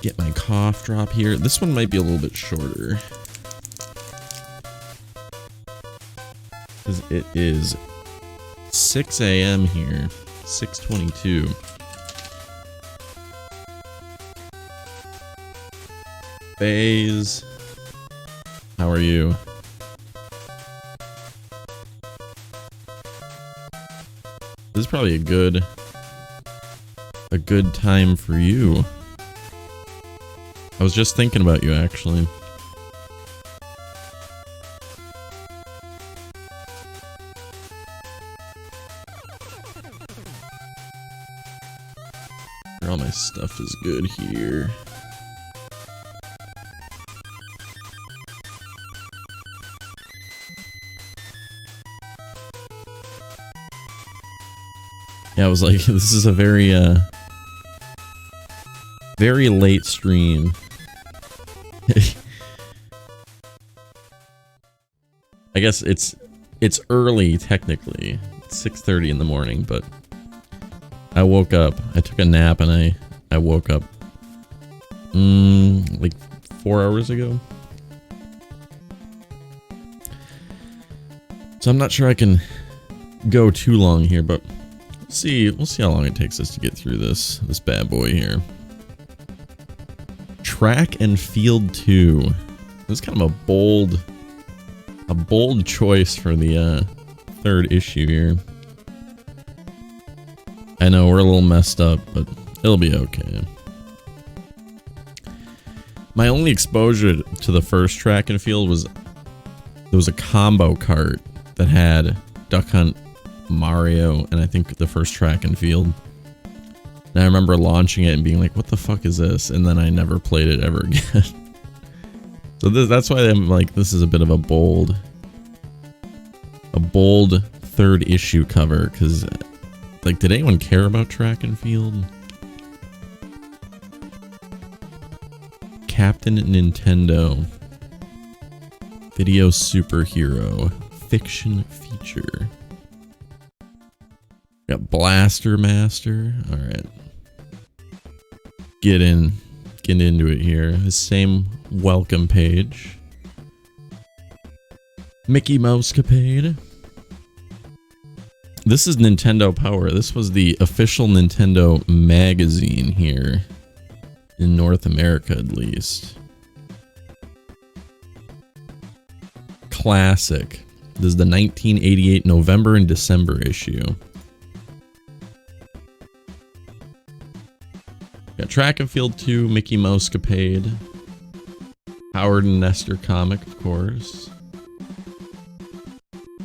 Get my cough drop here. This one might be a little bit shorter. Because it is 6 a.m. here. 6:22. Baze. How are you? This is probably a good time for you. I was just thinking about you, actually. All my stuff is good here. Yeah, I was like, this is a very late stream. I guess it's early technically. It's 6:30 in the morning, but I woke up. I took a nap and I woke up like 4 hours ago. So I'm not sure I can go too long here, but we'll see how long it takes us to get through this bad boy here. Track and Field 2. This is kind of a bold choice for the third issue here. I know we're a little messed up, but it'll be okay. My only exposure to the first Track and Field was there was a combo cart that had Duck Hunt, Mario, and I think the first Track and Field. And I remember launching it and being like, what the fuck is this? And then I never played it ever again. So that's why I'm like, this is a bit of a bold third issue cover, because like, did anyone care about Track and Field? Captain Nintendo Video Superhero Fiction Feature. Got Blaster Master. All right, get into it here. The same welcome page. Mickey Mousecapade. This is Nintendo Power. This was the official Nintendo magazine here in North America, at least. Classic. This is the 1988 November and December issue. Got Track and Field 2, Mickey Mousecapade, Howard and Nestor comic, of course.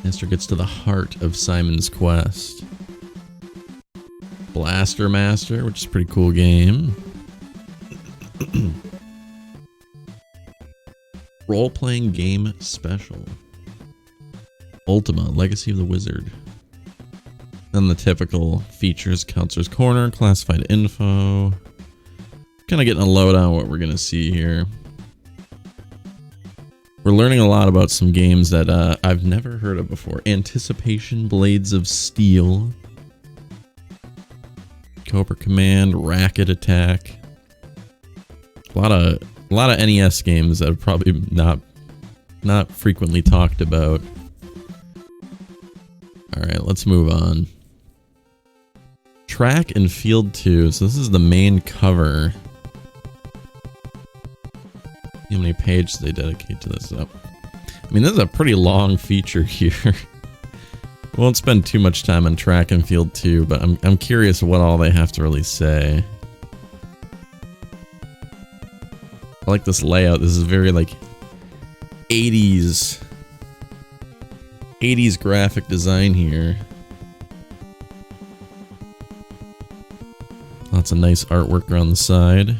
Nestor gets to the heart of Simon's quest. Blaster Master, which is a pretty cool game. Role-playing game special. Ultima, Legacy of the Wizard. Then the typical features, Counselor's Corner, classified info. Kind of getting a lowdown on what we're going to see here. We're learning a lot about some games that I've never heard of before. Anticipation, Blades of Steel, Cobra Command, Racket Attack. A lot of NES games that have probably not frequently talked about. All right, let's move on. Track and Field 2. So this is the main cover. How many pages they dedicate to this up? I mean, this is a pretty long feature here. We won't spend too much time on Track and Field 2, but I'm curious what all they have to really say. I like this layout. This is very like 80s graphic design here. Lots of nice artwork around the side.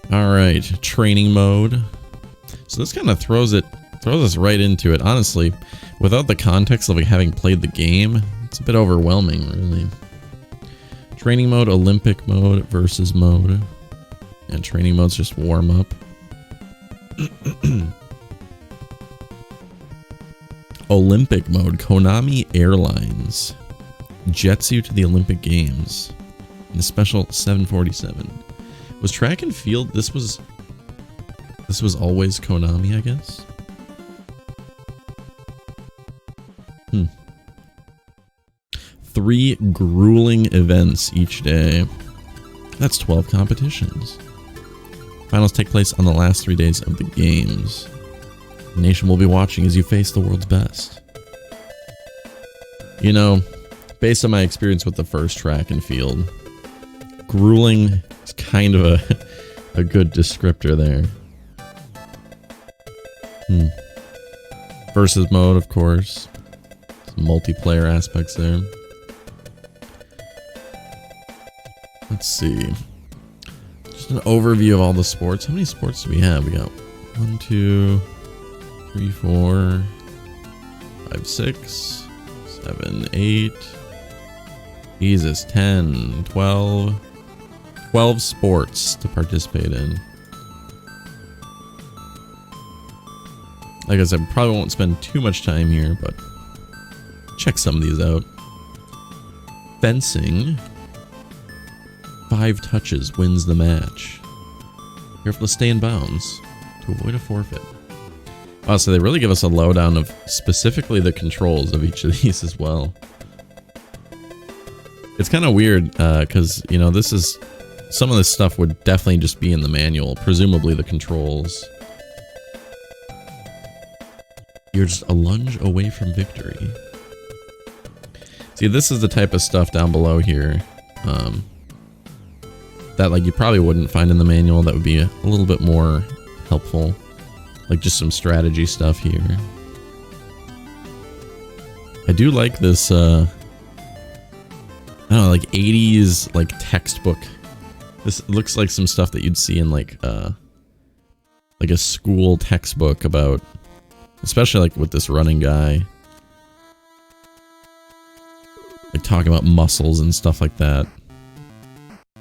Alright, training mode. So this kind of throws us right into it. Honestly, without the context of like having played the game, it's a bit overwhelming, really. Training mode, Olympic mode, versus mode. And training mode's just warm up. Olympic mode, Konami Airlines jets you to the Olympic Games. And the special 747. Was track and field, this was always Konami, I guess? 3 grueling events each day. That's 12 competitions. Finals take place on the last 3 days of the games. The nation will be watching as you face the world's best. You know, based on my experience with the first track and field, grueling is kind of a good descriptor there. Versus mode, of course. Some multiplayer aspects there. Let's see. Just an overview of all the sports. How many sports do we have? We got 1, 2, 3, 4, 5, 6, 7, 8. Jesus, 10, 12. 12 sports to participate in. Like I said, probably won't spend too much time here, but check some of these out. Fencing. 5 touches wins the match. Careful to stay in bounds to avoid a forfeit. Oh, so they really give us a lowdown of specifically the controls of each of these as well. It's kind of weird, because, you know, this is... Some of this stuff would definitely just be in the manual, presumably the controls. You're just a lunge away from victory. See, this is the type of stuff down below here, that like you probably wouldn't find in the manual. That would be a little bit more helpful. Like just some strategy stuff here. I do like this, I don't know, like 80s like textbook. This looks like some stuff that you'd see in like a school textbook about, especially like with this running guy. Like talking about muscles and stuff like that.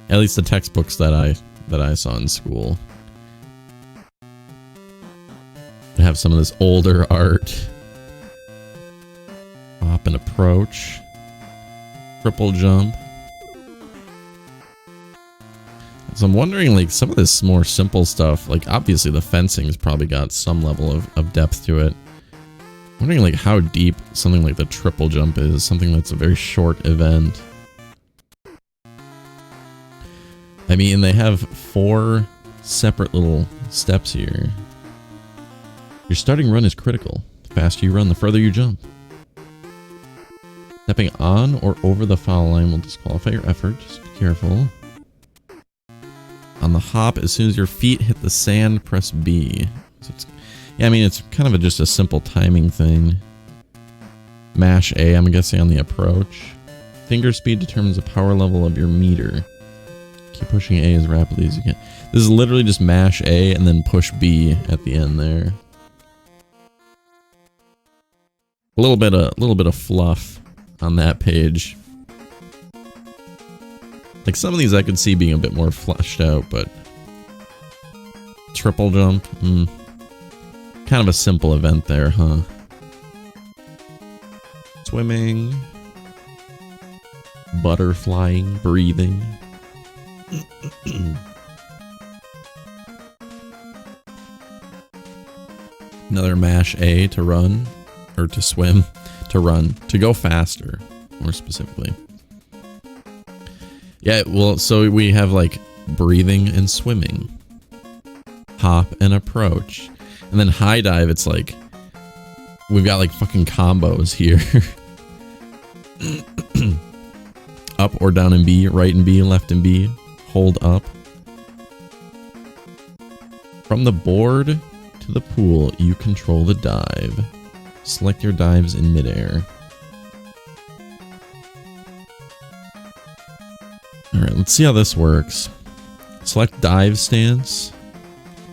At least the textbooks that I saw in school. They have some of this older art. Hop and approach. Triple jump. So I'm wondering, like, some of this more simple stuff, like, obviously the fencing's probably got some level of depth to it. I'm wondering, like, how deep something like the triple jump is, something that's a very short event. I mean, they have 4 separate little steps here. Your starting run is critical. The faster you run, the further you jump. Stepping on or over the foul line will disqualify your effort. Just be careful. On the hop, as soon as your feet hit the sand, press B. So it's, yeah, I mean, it's kind of just a simple timing thing. Mash A, I'm guessing, on the approach. Finger speed determines the power level of your meter. Keep pushing A as rapidly as you can. This is literally just mash A and then push B at the end there. A little bit of fluff on that page. Like some of these I could see being a bit more fleshed out, but triple jump, kind of a simple event there, huh? Swimming, butterflying, breathing. Another mash A to run, or to swim, to run, to go faster, more specifically. Yeah, well, so we have like breathing and swimming, hop and approach, and then high dive. It's like we've got like fucking combos here. Up or down in B, right in B, left in B, hold up. From the board to the pool, you control the dive. Select your dives in midair. Alright, let's see how this works. Select dive stance.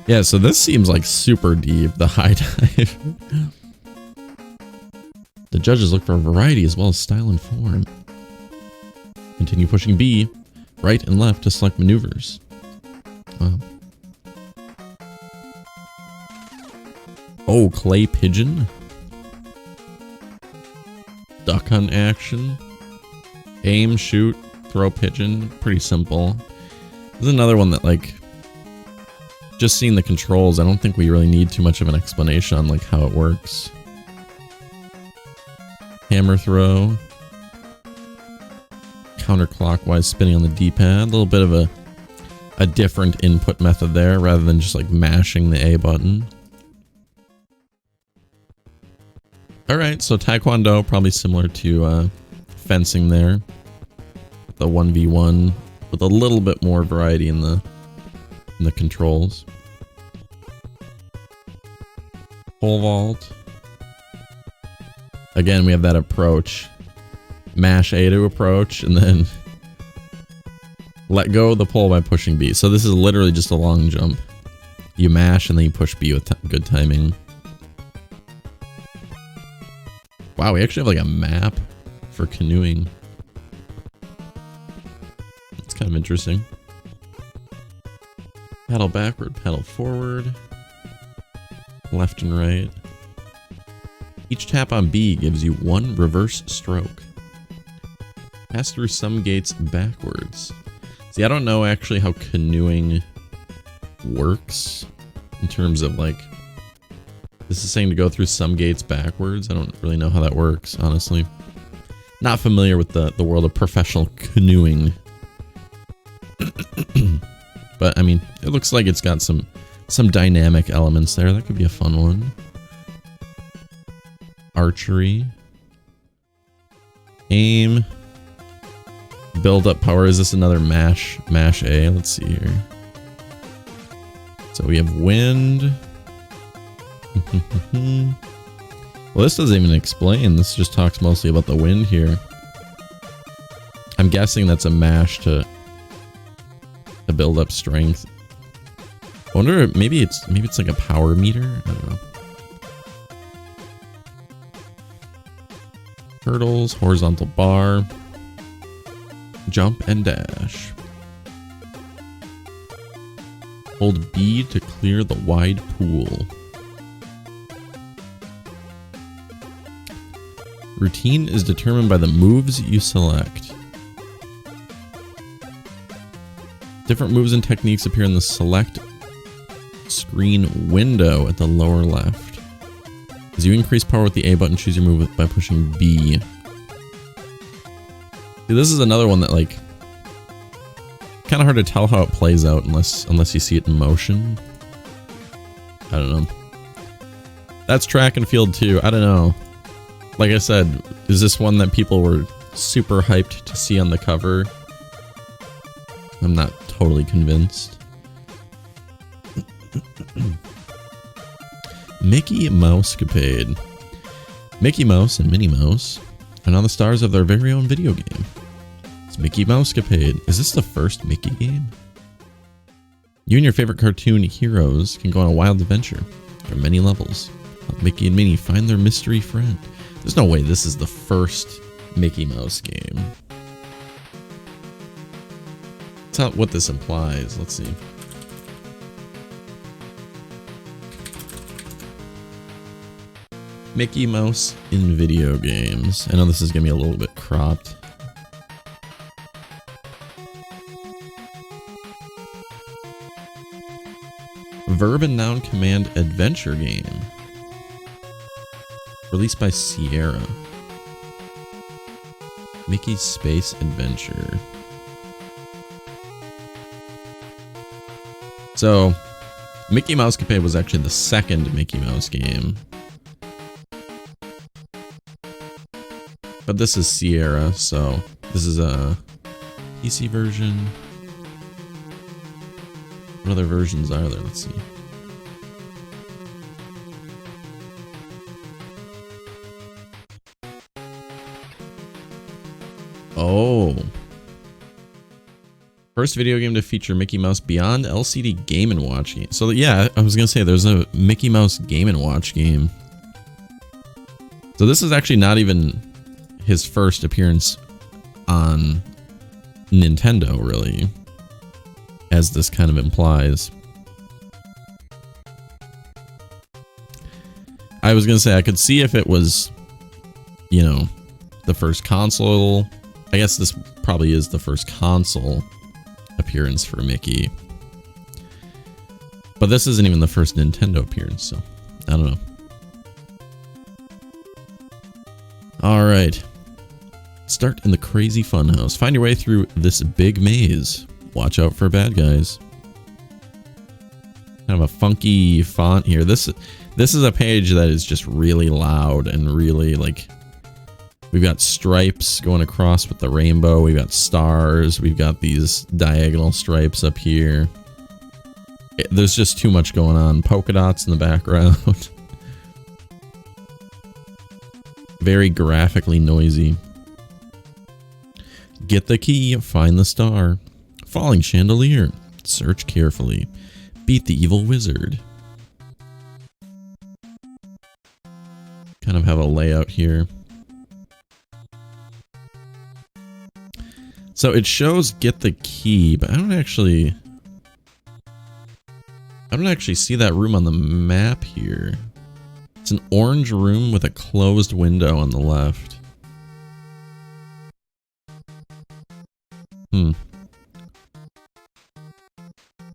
Yeah, so this seems like super deep, the high dive. The judges look for a variety as well as style and form. Continue pushing B, right and left to select maneuvers. Wow. Oh, clay pigeon. Duck hunt action. Aim, shoot. throw pigeon. Pretty simple. There's another one that, like, just seeing the controls, I don't think we really need too much of an explanation on, like, how it works. Hammer throw. Counterclockwise spinning on the D-pad. A little bit of a different input method there, rather than just, like, mashing the A button. Alright, so Taekwondo, probably similar to fencing there. The 1v1 with a little bit more variety in the controls. Pole vault. Again, we have that approach. Mash A to approach, and then let go of the pole by pushing B. So this is literally just a long jump. You mash and then you push B with good timing. Wow, we actually have like a map for canoeing. It's kind of interesting. Paddle backward, paddle forward. Left and right. Each tap on B gives you one reverse stroke. Pass through some gates backwards. See, I don't know actually how canoeing works in terms of like, this is saying to go through some gates backwards. I don't really know how that works, honestly. Not familiar with the world of professional canoeing. But I mean, it looks like it's got some dynamic elements there. That could be a fun one. Archery. Aim. Build up power. Is this another mash A? Let's see here. So we have wind. Well, this doesn't even explain. This just talks mostly about the wind here. I'm guessing that's a mash to build up strength. I wonder, maybe it's like a power meter. I don't know. Hurdles, horizontal bar, jump and dash. Hold B to clear the wide pool. Routine is determined by the moves you select. Different moves and techniques appear in the select screen window at the lower left. As you increase power with the A button, choose your move by pushing B. See, this is another one that, like, kind of hard to tell how it plays out unless you see it in motion. I don't know. That's track and field too. I don't know. Like I said, is this one that people were super hyped to see on the cover? I'm not totally convinced. Mickey Mousecapade. Mickey Mouse and Minnie Mouse are now the stars of their very own video game. It's Mickey Mousecapade. Is this the first Mickey game? You and your favorite cartoon heroes can go on a wild adventure. There are many levels. Help Mickey and Minnie find their mystery friend. There's no way this is the first Mickey Mouse game. That's not what this implies. Let's see. Mickey Mouse in video games. I know this is going to be a little bit cropped. Verb and noun command adventure game. Released by Sierra. Mickey's Space Adventure. So, Mickey Mousecapade was actually the second Mickey Mouse game. But this is Sierra, so this is a PC version. What other versions are there? Let's see. Oh. First video game to feature Mickey Mouse beyond LCD Game & Watch game. So yeah, I was going to say there's a Mickey Mouse Game & Watch game. So this is actually not even his first appearance on Nintendo, really, as this kind of implies. I was going to say I could see if it was, you know, the first console I guess this probably is the first console appearance for Mickey. But this isn't even the first Nintendo appearance, so I don't know. Alright. Start in the crazy funhouse. Find your way through this big maze. Watch out for bad guys. Kind of a funky font here. This is a page that is just really loud and really like... We've got stripes going across with the rainbow. We've got stars. We've got these diagonal stripes up here. There's just too much going on. Polka dots in the background. Very graphically noisy. Get the key. Find the star. Falling chandelier. Search carefully. Beat the evil wizard. Kind of have a layout here. So it shows get the key, but I don't actually see that room on the map here. It's an orange room with a closed window on the left.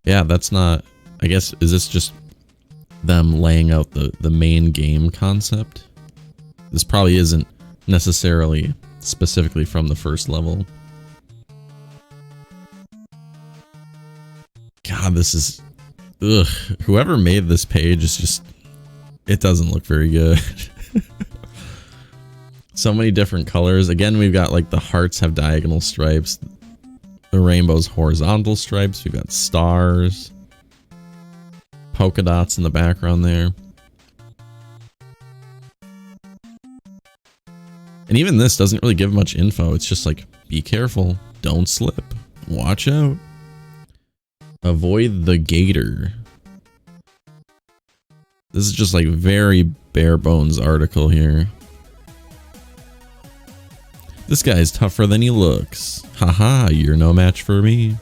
Yeah, that's not... I guess, is this just them laying out the main game concept? This probably isn't necessarily specifically from the first level. God, this is... Ugh. Whoever made this page is just... It doesn't look very good. So many different colors. Again, we've got like the hearts have diagonal stripes. The rainbow's horizontal stripes. We've got stars. Polka dots in the background there. And even this doesn't really give much info. It's just like, be careful. Don't slip. Watch out. Avoid the gator. This is just like very bare bones article here. This guy's tougher than he looks. Haha, you're no match for me.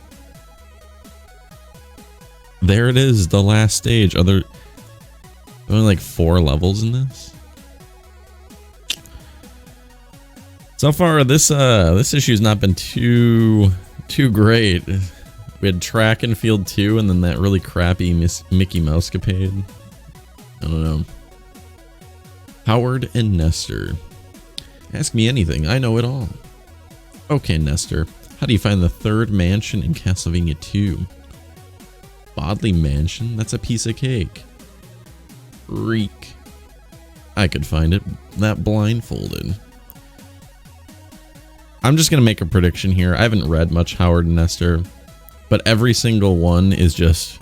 There it is, the last stage. Are there only like 4 levels in this? So far, this issue's not been too great. We had Track and Field 2, and then that really crappy Mickey Mousecapade. I don't know. Howard and Nestor. Ask me anything, I know it all. Okay, Nestor. How do you find the 3rd mansion in Castlevania 2? Bodley Mansion? That's a piece of cake. Reek. I could find it. That blindfolded. I'm just gonna make a prediction here. I haven't read much Howard and Nestor, but every single one is just...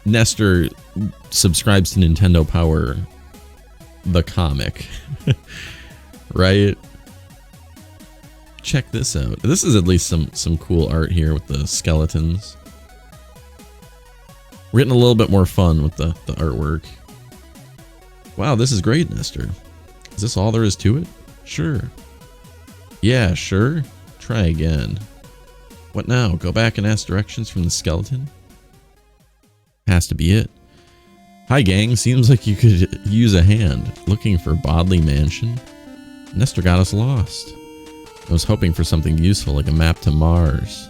Nestor subscribes to Nintendo Power, the comic. Right? Check this out. This is at least some cool art here with the skeletons. We're getting a little bit more fun with the artwork. Wow, this is great, Nestor. Is this all there is to it? Sure. Yeah, sure. Try again. What now? Go back and ask directions from the skeleton? Has to be it. Hi gang, seems like you could use a hand. Looking for Bodley Mansion? Nestor got us lost. I was hoping for something useful like a map to Mars.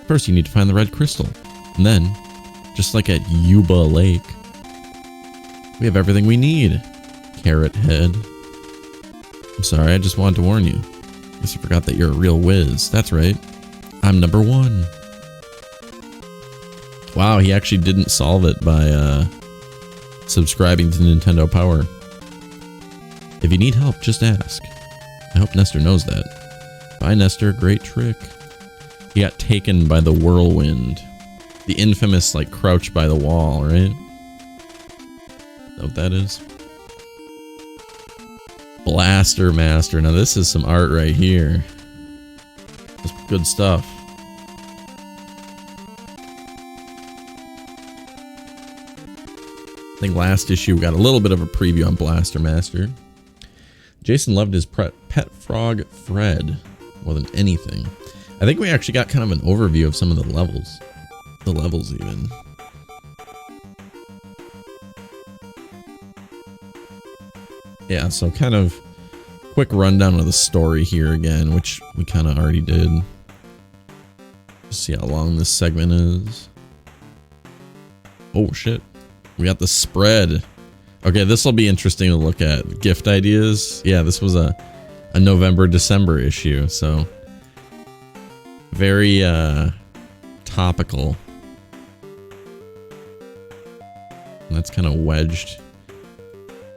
First you need to find the red crystal. And then, just like at Yuba Lake, we have everything we need. Carrot Head. I'm sorry, I just wanted to warn you. Guess you forgot that you're a real whiz. That's right. I'm number 1. Wow, he actually didn't solve it by subscribing to Nintendo Power. If you need help, just ask. I hope Nestor knows that. Bye, Nestor. Great trick. He got taken by the whirlwind. The infamous, like, crouch by the wall, right? Is that what that is? Blaster Master. Now, this is some art right here. That's good stuff. I think last issue we got a little bit of a preview on Blaster Master. Jason loved his pet frog Fred more than anything. I think we actually got kind of an overview of some of the levels. The levels even. Yeah, so kind of Quick rundown of the story here again, which we kind of already did. See how long this segment is. Oh shit. We got the spread. Okay, this will be interesting to look at. Gift ideas. Yeah, this was a November-December issue, so very topical. And that's kind of wedged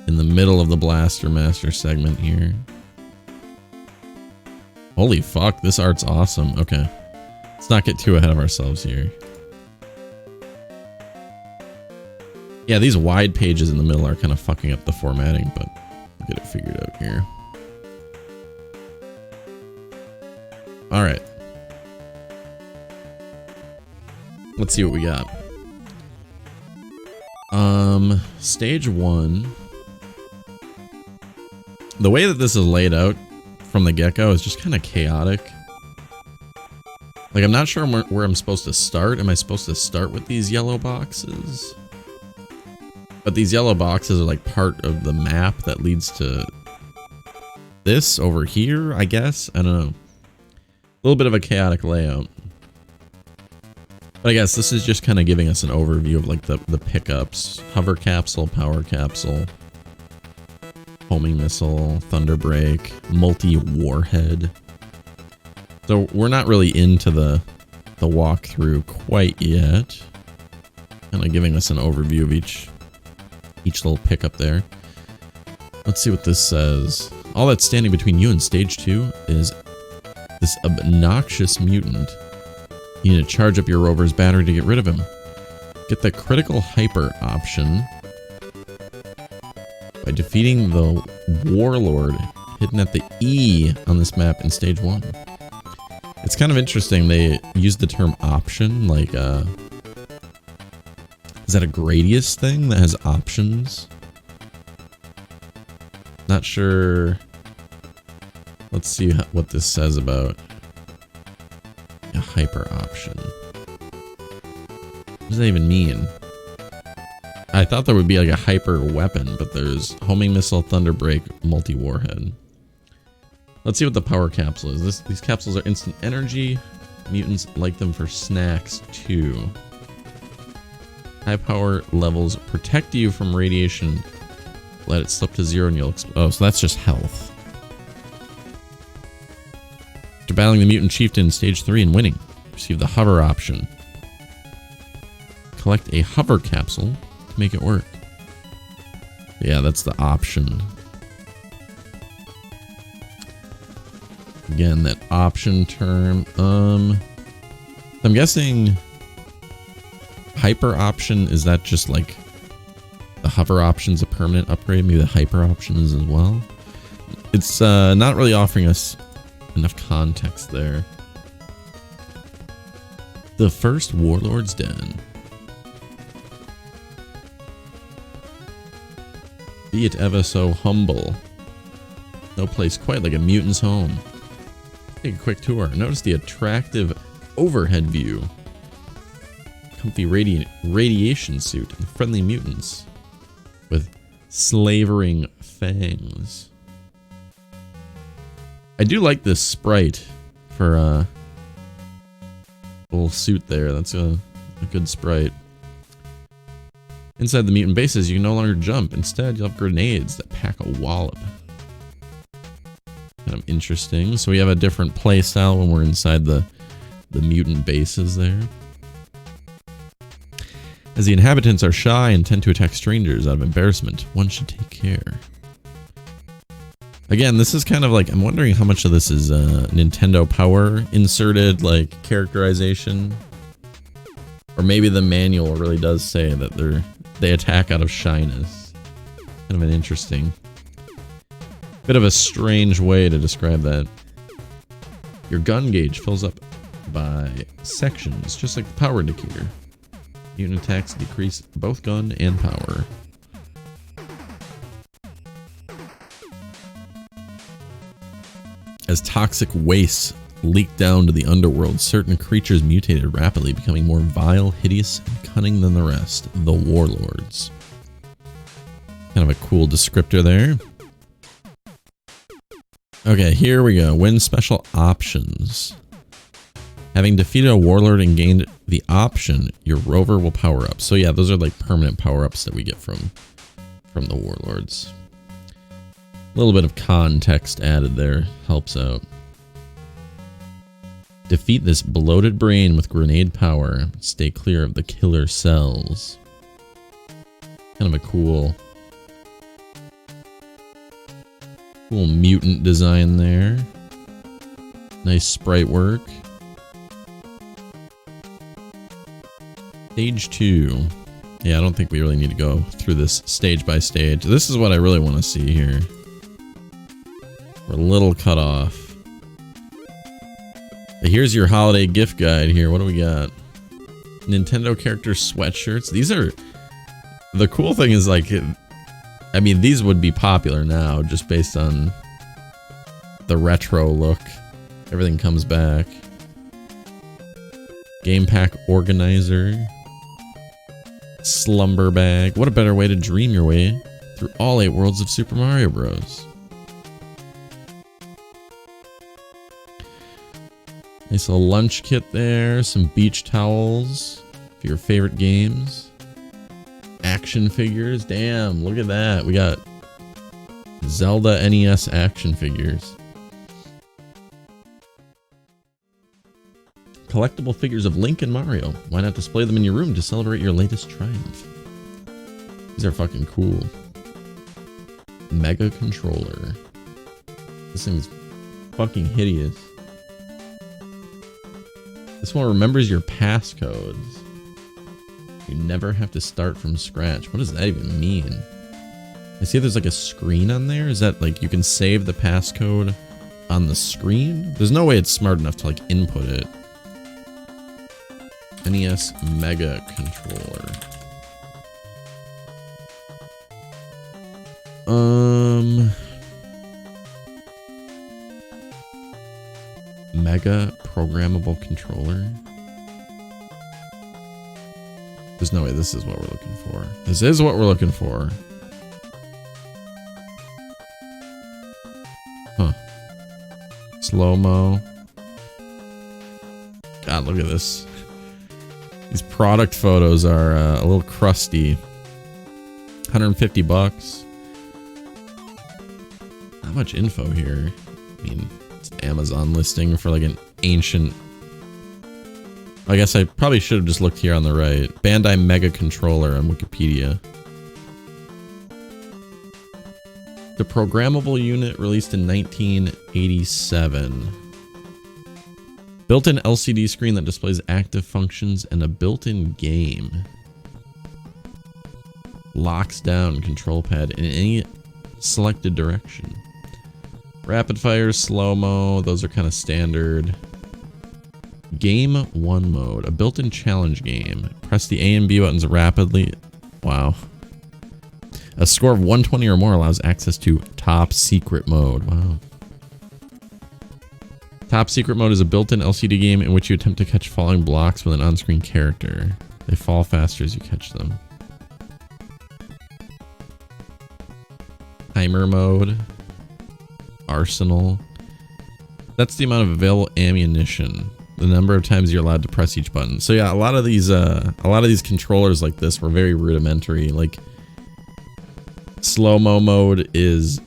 in the middle of the Blaster Master segment here. Holy fuck, this art's awesome. Okay. Let's not get too ahead of ourselves here. Yeah, these wide pages in the middle are kind of fucking up the formatting, but we'll get it figured out here. Alright. Let's see what we got. Stage 1. The way that this is laid out from the get-go is just kind of chaotic. Like, I'm not sure where I'm supposed to start. Am I supposed to start with these yellow boxes? But these yellow boxes are like part of the map that leads to this over here, I guess. I don't know. A little bit of a chaotic layout. But I guess this is just kind of giving us an overview of like the pickups. Hover capsule, power capsule, homing missile, thunder break, multi-warhead. So we're not really into the walkthrough quite yet. Kind of giving us an overview of each little pickup there. Let's see what this says. All that's standing between you and stage 2 is this obnoxious mutant. You need to charge up your rover's battery to get rid of him. Get the critical hyper option by defeating the warlord hidden at the E on this map in stage 1. It's kind of interesting they use the term option, like is that a Gradius thing that has options? Not sure. Let's see what this says about a hyper option. What does that even mean? I thought there would be like a hyper weapon, but there's homing missile, thunder break, multi-warhead. Let's see what the power capsule is. These capsules are instant energy. Mutants like them for snacks too. High power levels protect you from radiation. Let it slip to 0 and you'll oh, so that's just health. After battling the mutant chieftain in stage 3 and winning, receive the hover option. Collect a hover capsule to make it work. Yeah, that's the option. Again, that option term. I'm guessing hyper option, is that just like the hover option's a permanent upgrade? Maybe the hyper option is as well. It's not really offering us enough context there. The first warlord's den. Be it ever so humble. No place quite like a mutant's home. Take a quick tour. Notice the attractive overhead view. Comfy radiation suit and friendly mutants with slavering fangs. I do like this sprite for a little suit there. That's a good sprite. Inside the mutant bases, you can no longer jump. Instead, you'll have grenades that pack a wallop. Kind of interesting. So we have a different play style when we're inside the mutant bases there. As the inhabitants are shy and tend to attack strangers out of embarrassment, one should take care. Again, this is kind of like, I'm wondering how much of this is Nintendo Power inserted, like, characterization. Or maybe the manual really does say that they attack out of shyness. Kind of an interesting, bit of a strange way to describe that. Your gun gauge fills up by sections, just like the power indicator. Mutant attacks decrease both gun and power. As toxic wastes leak down to the underworld, certain creatures mutated rapidly, becoming more vile, hideous, and cunning than the rest. The warlords. Kind of a cool descriptor there. Okay, here we go. Win special options. Having defeated a warlord and gained the option, your rover will power up. So yeah, those are like permanent power-ups that we get from the warlords. A little bit of context added there helps out. Defeat this bloated brain with grenade power. Stay clear of the killer cells. Kind of a cool mutant design there. Nice sprite work. Stage 2. Yeah, I don't think we really need to go through this stage by stage. This is what I really want to see here. We're a little cut off. But here's your holiday gift guide here. What do we got? Nintendo character sweatshirts. These are... The cool thing is, like... I mean, these would be popular now just based on the retro look. Everything comes back. Game pack organizer. Slumber bag. What a better way to dream your way through all 8 worlds of Super Mario Bros. Nice little lunch kit there. Some beach towels for your favorite games. Action figures. Damn, look at that. We got Zelda NES action figures. Collectible figures of Link and Mario. Why not display them in your room to celebrate your latest triumph? These are fucking cool. Mega controller. This thing's fucking hideous. This one remembers your passcodes. You never have to start from scratch. What does that even mean? I see there's like a screen on there. Is that like you can save the passcode on the screen? There's no way it's smart enough to like input it. NES Mega Controller. Mega Programmable Controller. There's no way this is what we're looking for. This is what we're looking for. Huh. Slow-mo. God, look at this. These product photos are a little crusty. 150 bucks. Not much info here. I mean, it's an Amazon listing for like an ancient... I guess I probably should have just looked here on the right. Bandai Mega Controller on Wikipedia. The programmable unit released in 1987. Built-in LCD screen that displays active functions and a built-in game. Locks down control pad in any selected direction. Rapid fire, slow-mo, those are kind of standard. Game 1 mode, a built-in challenge game. Press the A and B buttons rapidly. Wow. A score of 120 or more allows access to top secret mode. Wow. Top secret mode is a built-in LCD game in which you attempt to catch falling blocks with an on-screen character. They fall faster as you catch them. Timer mode. Arsenal. That's the amount of available ammunition. The number of times you're allowed to press each button. So yeah, a lot of these controllers like this were very rudimentary. Like slow-mo mode is,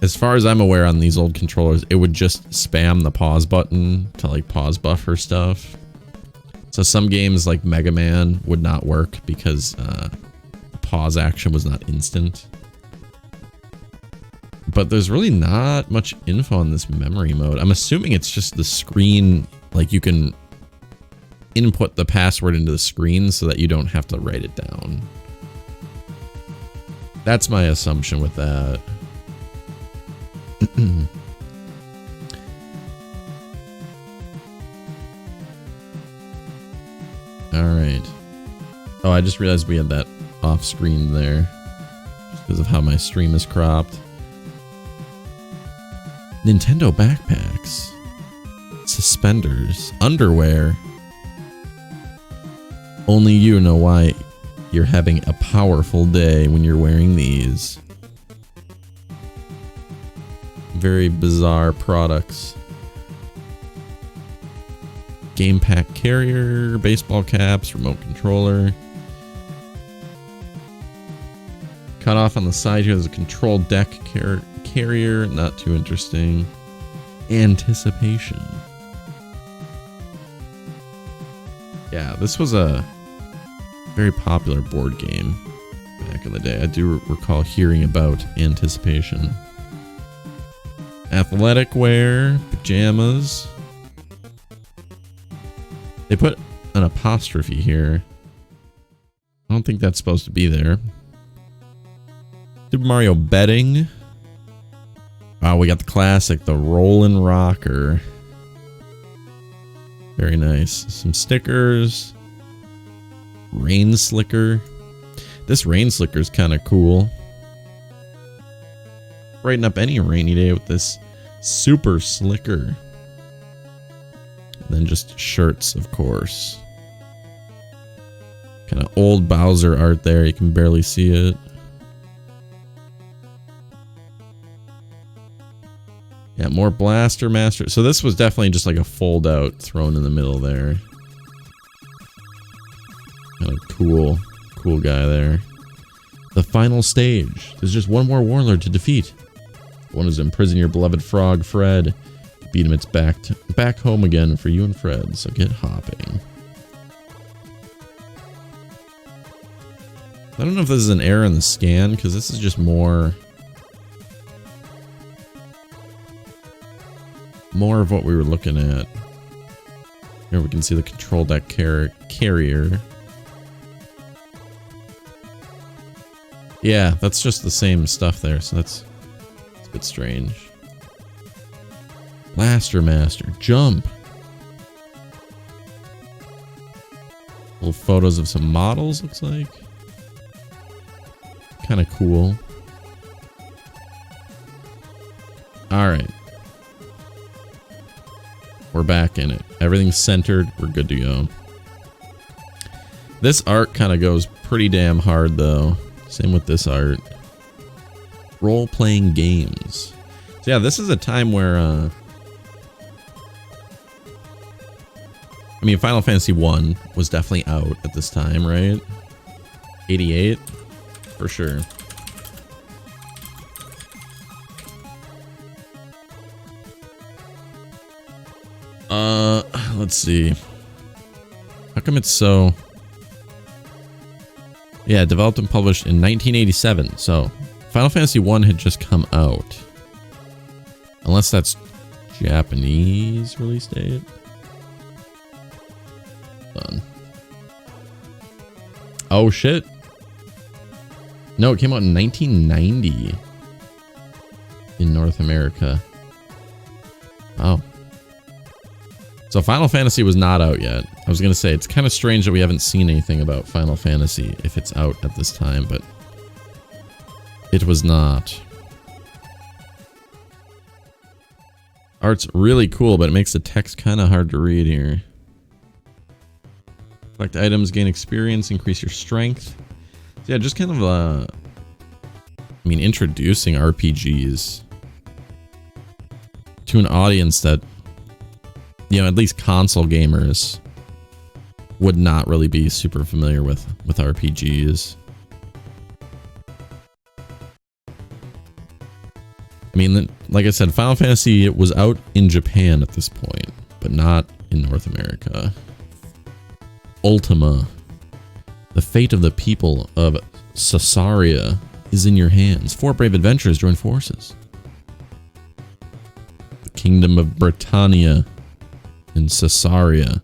as far as I'm aware on these old controllers, it would just spam the pause button to like pause buffer stuff. So some games like Mega Man would not work because the pause action was not instant. But there's really not much info on this memory mode. I'm assuming it's just the screen, like you can input the password into the screen so that you don't have to write it down. That's my assumption with that. Alright. Oh, I just realized we had that off screen there because of how my stream is cropped. Nintendo backpacks, suspenders, underwear. Only you know why you're having a powerful day when you're wearing these. very bizarre products. Game pack carrier, baseball caps, remote controller. Cut off on the side here, there's a control deck carrier, not too interesting. Anticipation. Yeah, this was a very popular board game back in the day. I do recall hearing about Anticipation. Athletic wear, pajamas. They put an apostrophe here. I don't think that's supposed to be there. Super Mario bedding. Wow, we got the classic, the Rollin' Rocker. Very nice. Some stickers. Rain Slicker. This Rain Slicker is kind of cool. Brighten up any rainy day with this Super Slicker. And then just shirts, of course. Kind of old Bowser art there. You can barely see it. Yeah, more Blaster Master. So this was definitely just like a fold out thrown in the middle there. Kind of cool guy there. The final stage. There's just one more warlord to defeat. The one who's imprisoned your beloved frog, Fred. To beat him, it's back home again for you and Fred. So get hopping. I don't know if this is an error in the scan, because this is just more of what we were looking at. Here we can see the control deck carrier. Yeah, that's just the same stuff there, so that's a bit strange. Blaster Master, jump. Little photos of some models, looks like. Kind of cool. Alright. We're back in it. Everything's centered. We're good to go. This art kind of goes pretty damn hard, though. Same with this art. Role-playing games. So yeah, this is a time where, I mean, Final Fantasy 1 was definitely out at this time, right? 88? For sure. Let's see. How come it's so... Yeah, developed and published in 1987. So, Final Fantasy 1 had just come out. Unless that's Japanese release date. Done. Oh, shit. No, it came out in 1990. In North America. Oh. So Final Fantasy was not out yet. I was going to say, it's kind of strange that we haven't seen anything about Final Fantasy if it's out at this time, but it was not. Art's really cool, but it makes the text kind of hard to read here. Collect items, gain experience, increase your strength. So yeah, just kind of, I mean, introducing RPGs to an audience that, you know, at least console gamers would not really be super familiar with RPGs. I mean, like I said, Final Fantasy was out in Japan at this point, but not in North America. Ultima. The fate of the people of Sasaria is in your hands. 4 brave adventurers join forces. The kingdom of Britannia in Sasaria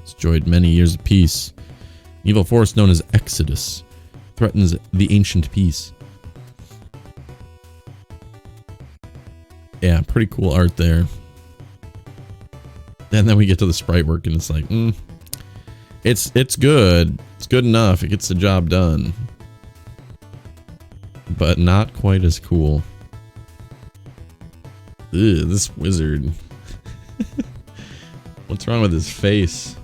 has enjoyed many years of peace. An evil force known as Exodus threatens the ancient peace. Yeah, pretty cool art there. And then we get to the sprite work and it's like, it's good. It's good enough. It gets the job done. But not quite as cool. Ugh, this wizard. What's wrong with his face?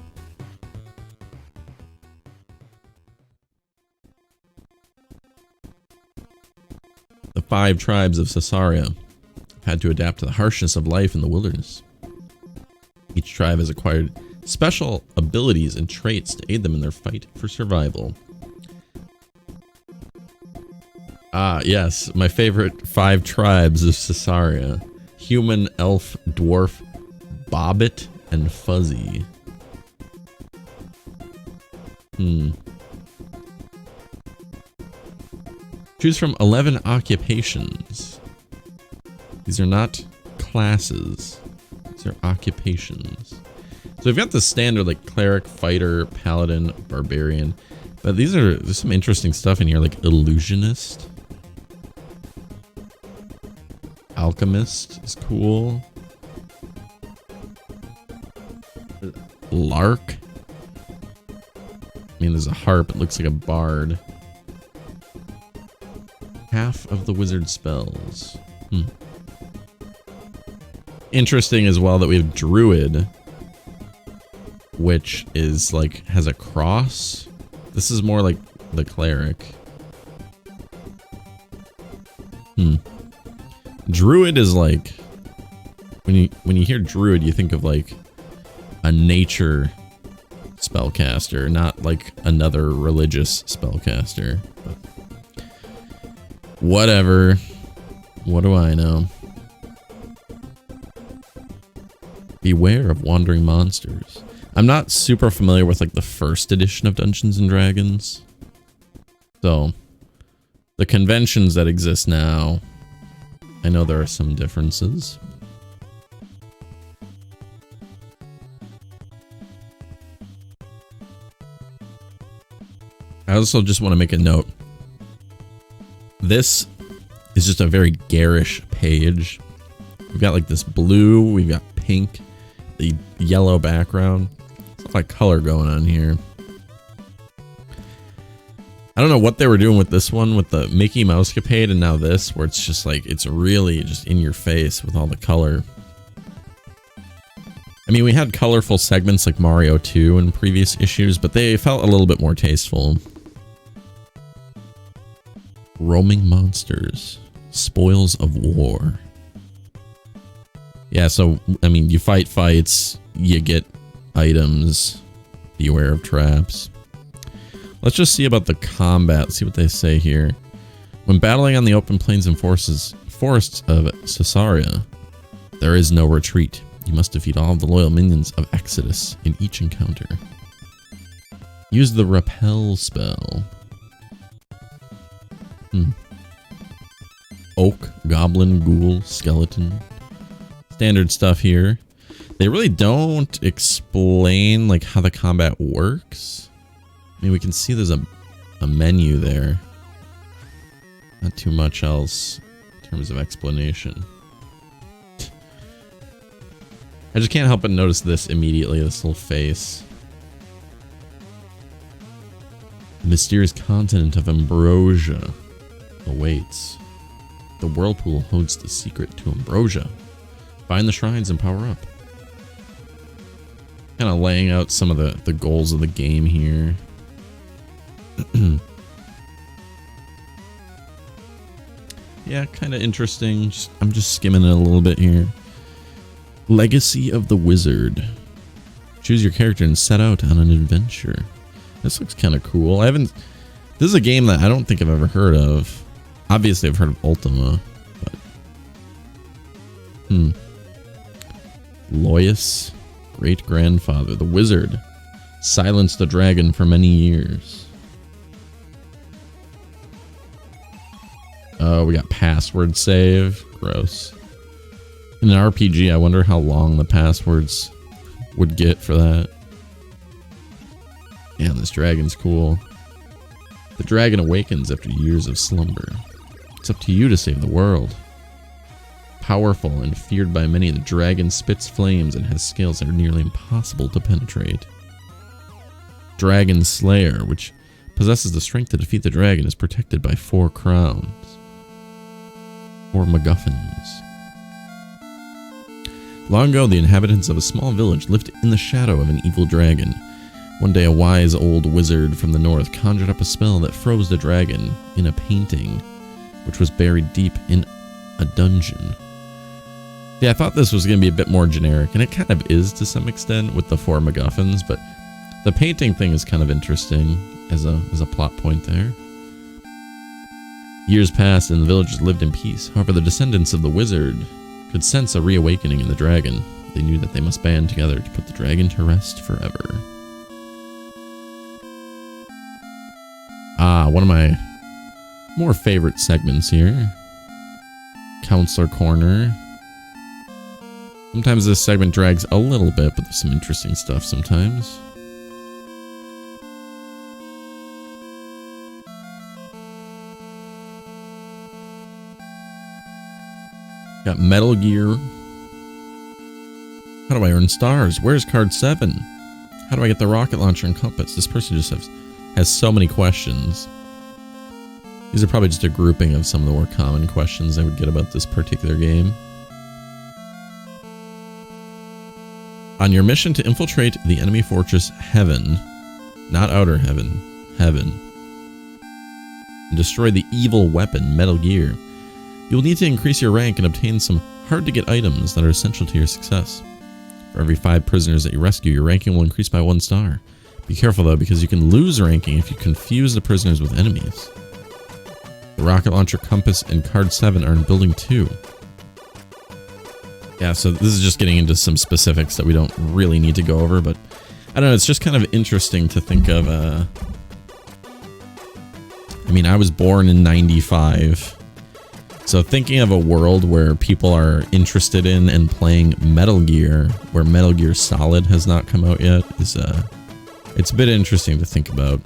The 5 tribes of Sasaria. had to adapt to the harshness of life in the wilderness. Each tribe has acquired special abilities and traits to aid them in their fight for survival. Ah, yes, my favorite 5 tribes of Cesaria. Human, elf, dwarf, bobbit, and fuzzy. Choose from 11 occupations. These are not classes. These are occupations. So we've got the standard like cleric, fighter, paladin, barbarian. But there's some interesting stuff in here like illusionist. Alchemist is cool. Lark. I mean, there's a harp. It looks like a bard. Half of the wizard spells. Interesting as well that we have druid, which is like has a cross. This is more like the cleric. Druid is like when you hear druid, you think of like a nature spellcaster, not like another religious spellcaster. But whatever. What do I know? Beware of wandering monsters. I'm not super familiar with like the first edition of Dungeons and Dragons. So the conventions that exist now, I know there are some differences. I also just want to make a note. This is just a very garish page. We've got like this blue, we've got pink, the yellow background. It's like color going on here. I don't know what they were doing with this one, with the Mickey Mousecapade, and now this, where it's just like, it's really just in your face with all the color. I mean, we had colorful segments like Mario 2 in previous issues, but they felt a little bit more tasteful. Roaming monsters. Spoils of war. Yeah, so, I mean, you fight fights, you get items, beware of traps. Let's just see about the combat, see what they say here. When battling on the open plains and forests of Cesaria, there is no retreat. You must defeat all of the loyal minions of Exodus in each encounter. Use the repel spell. Oak, goblin, ghoul, skeleton. Standard stuff here. They really don't explain like how the combat works. I mean, we can see there's a menu there. Not too much else in terms of explanation. I just can't help but notice this immediately, this little face. The mysterious continent of Ambrosia awaits. The whirlpool holds the secret to Ambrosia. Find the shrines and power up. Kind of laying out some of the goals of the game here. Yeah, kind of interesting. I'm just skimming it a little bit here. Legacy of the Wizard. Choose your character and set out on an adventure. This looks kind of cool. This is a game that I don't think I've ever heard of. Obviously, I've heard of Ultima, but Loyus, great-grandfather, the wizard, silenced the dragon for many years. Oh, we got password save. Gross. In an RPG, I wonder how long the passwords would get for that. Damn, this dragon's cool. The dragon awakens after years of slumber. It's up to you to save the world. Powerful and feared by many, the dragon spits flames and has scales that are nearly impossible to penetrate. Dragon Slayer, which possesses the strength to defeat the dragon, is protected by 4 crowns. 4 MacGuffins. Long ago, the inhabitants of a small village lived in the shadow of an evil dragon. One day, a wise old wizard from the north conjured up a spell that froze the dragon in a painting, which was buried deep in a dungeon. Yeah, I thought this was going to be a bit more generic, and it kind of is to some extent with the 4 MacGuffins, but the painting thing is kind of interesting as a plot point there. Years passed and the villagers lived in peace. However, the descendants of the wizard could sense a reawakening in the dragon. They knew that they must band together to put the dragon to rest forever. Ah, one of my more favorite segments here. Counselor Corner. Sometimes this segment drags a little bit, but there's some interesting stuff sometimes. Got Metal Gear. How do I earn stars? Where's card 7? How do I get the rocket launcher and compass? This person just has so many questions. These are probably just a grouping of some of the more common questions I would get about this particular game. On your mission to infiltrate the enemy fortress Heaven, not Outer Heaven, Heaven, and destroy the evil weapon Metal Gear, you will need to increase your rank and obtain some hard-to-get items that are essential to your success. For every 5 prisoners that you rescue, your ranking will increase by 1 star. Be careful though, because you can lose ranking if you confuse the prisoners with enemies. The rocket launcher, compass, and card 7 are in building 2. Yeah, so this is just getting into some specifics that we don't really need to go over, but I don't know, it's just kind of interesting to think of, I mean, I was born in 95, so thinking of a world where people are interested in and playing Metal Gear, where Metal Gear Solid has not come out yet, is, it's a bit interesting to think about.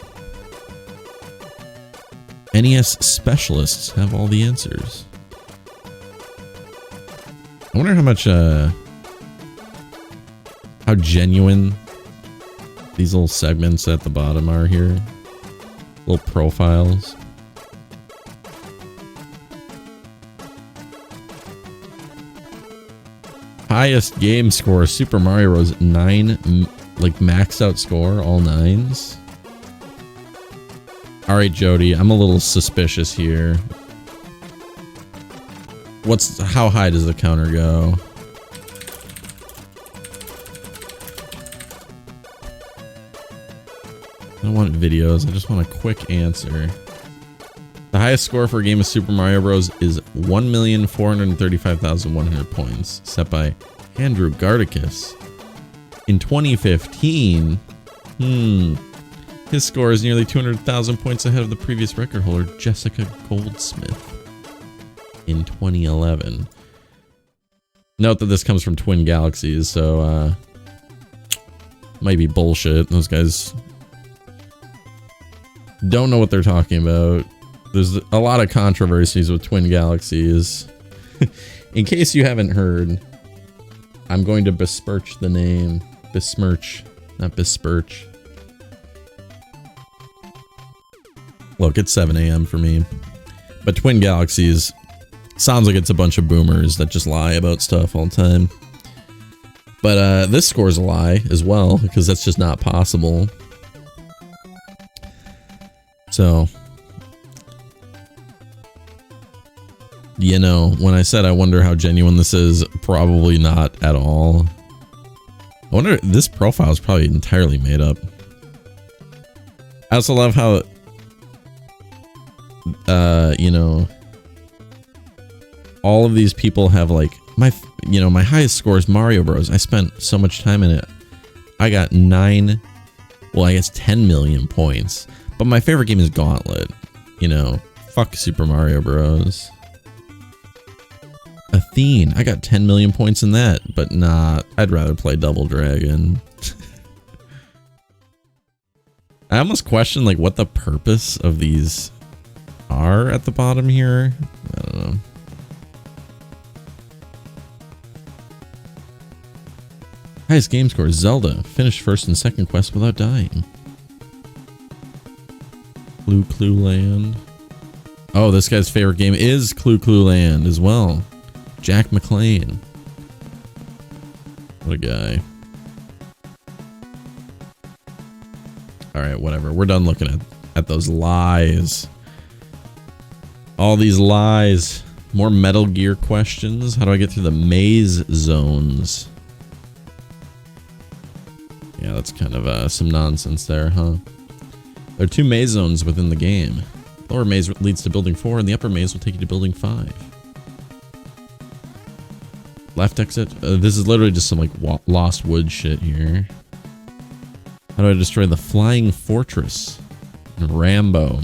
NES specialists have all the answers. I wonder how much, how genuine these little segments at the bottom are here. Little profiles. Highest game score, Super Mario Bros. 9, like maxed out score, all 9s. Alright, Jody, I'm a little suspicious here. How high does the counter go? I don't want videos, I just want a quick answer. The highest score for a game of Super Mario Bros. Is 1,435,100 points, set by Andrew Gardicus. In 2015, his score is nearly 200,000 points ahead of the previous record holder, Jessica Goldsmith, in 2011. Note that this comes from Twin Galaxies, so might be bullshit. Those guys don't know what they're talking about. There's a lot of controversies with Twin Galaxies. In case you haven't heard, I'm going to besmirch the name. Besmirch, not besmirch. Look, it's 7 a.m. for me. But Twin Galaxies sounds like it's a bunch of boomers that just lie about stuff all the time. But this score's a lie as well, because that's just not possible. So, you know, when I said I wonder how genuine this is, probably not at all. I wonder, this profile is probably entirely made up. I also love how, you know, all of these people have like, my highest score is Mario Bros. I spent so much time in it. I got 9, well, I guess 10 million points. But my favorite game is Gauntlet. You know, fuck Super Mario Bros. Athene, I got 10 million points in that, but nah, I'd rather play Double Dragon. I almost question like what the purpose of these are at the bottom here. I don't know. Highest game score, Zelda. Finished first and second quest without dying. Clue Land. Oh, this guy's favorite game is Clue Land as well. Jack McLean. What a guy. Alright, whatever. We're done looking at those lies. All these lies. More Metal Gear questions. How do I get through the maze zones? Yeah, that's kind of some nonsense there, huh? There are 2 maze zones within the game. The lower maze leads to building 4, and the upper maze will take you to building 5. Left exit. This is literally just some like Lost Wood shit here. How do I destroy the flying fortress? Rambo.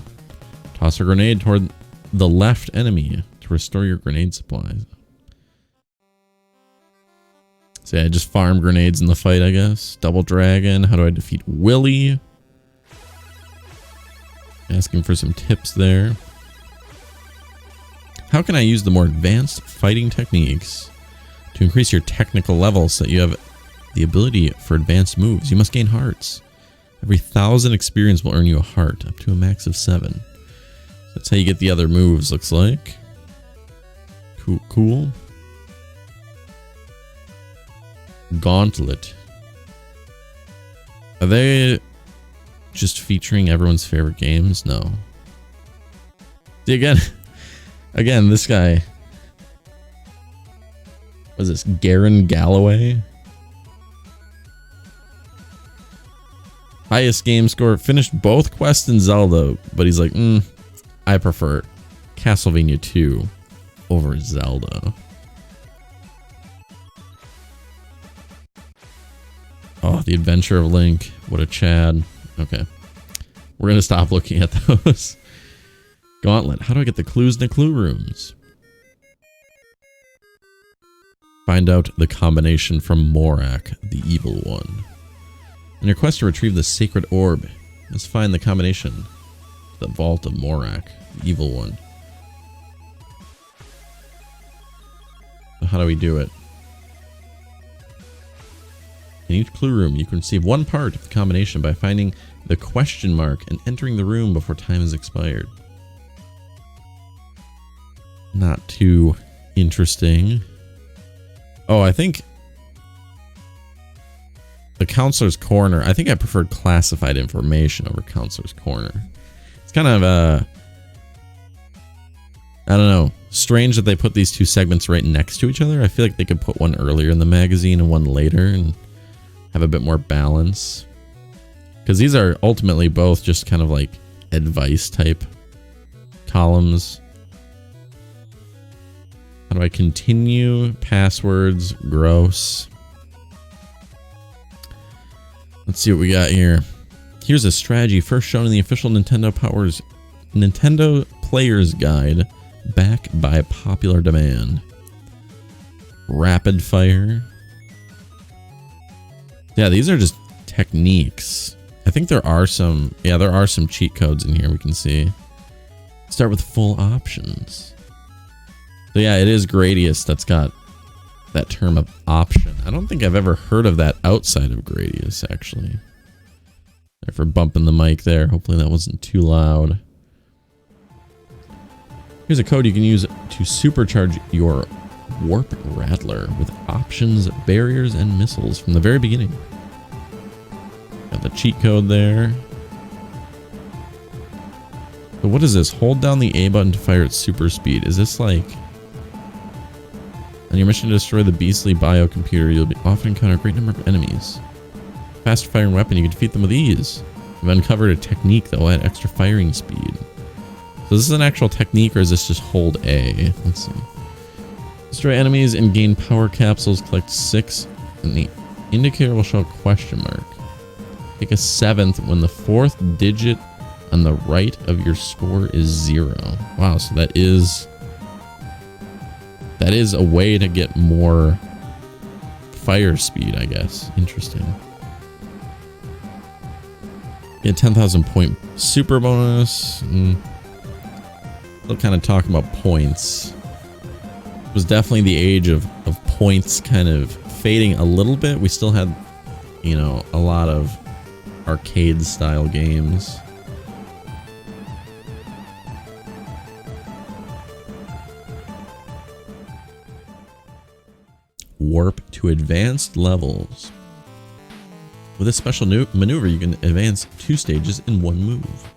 Toss a grenade toward the left enemy to restore your grenade supplies. So yeah, just farm grenades in the fight, I guess. Double Dragon. How do I defeat Willy? Asking for some tips there. How can I use the more advanced fighting techniques to increase your technical level so that you have the ability for advanced moves? You must gain hearts. Every 1,000 experience will earn you a heart, up to a max of 7. That's how you get the other moves, looks like. Cool. Gauntlet. Are they just featuring everyone's favorite games? No. See, again, this guy. What is this? Garen Galloway? Highest game score. Finished both quests in Zelda, but he's like, I prefer Castlevania 2 over Zelda. Oh, The Adventure of Link. What a Chad. Okay. We're going to stop looking at those. Gauntlet. How do I get the clues in the clue rooms? Find out the combination from Morak, the evil one. In your quest to retrieve the sacred orb, let's find the combination. The vault of Morak, the evil one. So how do we do it? In each clue room, you can receive one part of the combination by finding the question mark and entering the room before time has expired. Not too interesting. Oh, I think the Counselor's Corner. I think I preferred classified information over Counselor's Corner. It's kind of I don't know, strange that they put these 2 segments right next to each other. I feel like they could put one earlier in the magazine and one later and have a bit more balance. Because these are ultimately both just kind of like advice type columns. How do I continue? Passwords. Gross. Let's see what we got here. Here's a strategy first shown in the official Nintendo Player's Guide, back by popular demand. Rapid fire. Yeah, these are just techniques. I think there are some cheat codes in here we can see. Start with full options. So yeah, it is Gradius that's got that term of option. I don't think I've ever heard of that outside of Gradius, actually. Sorry for bumping the mic there. Hopefully that wasn't too loud. Here's a code you can use to supercharge your Warp Rattler with options, barriers, and missiles from the very beginning. Got the cheat code there. So what is this? Hold down the A button to fire at super speed. Is this like... On your mission to destroy the beastly biocomputer, you'll often encounter a great number of enemies. Fast firing weapon, you can defeat them with ease. You've uncovered a technique that will add extra firing speed. So is this an actual technique or is this just hold A? Let's see. Destroy enemies and gain power capsules. Collect 6 and the indicator will show a question mark. Take a 7th when the 4th digit on the right of your score is 0. Wow, so that is a way to get more fire speed, I guess. Interesting. Get 10,000 point super bonus. Still kind of talking about points. It was definitely the age of points kind of fading a little bit. We still had, you know, a lot of arcade style games. Warp to advanced levels. With a special maneuver, you can advance 2 stages in 1 move.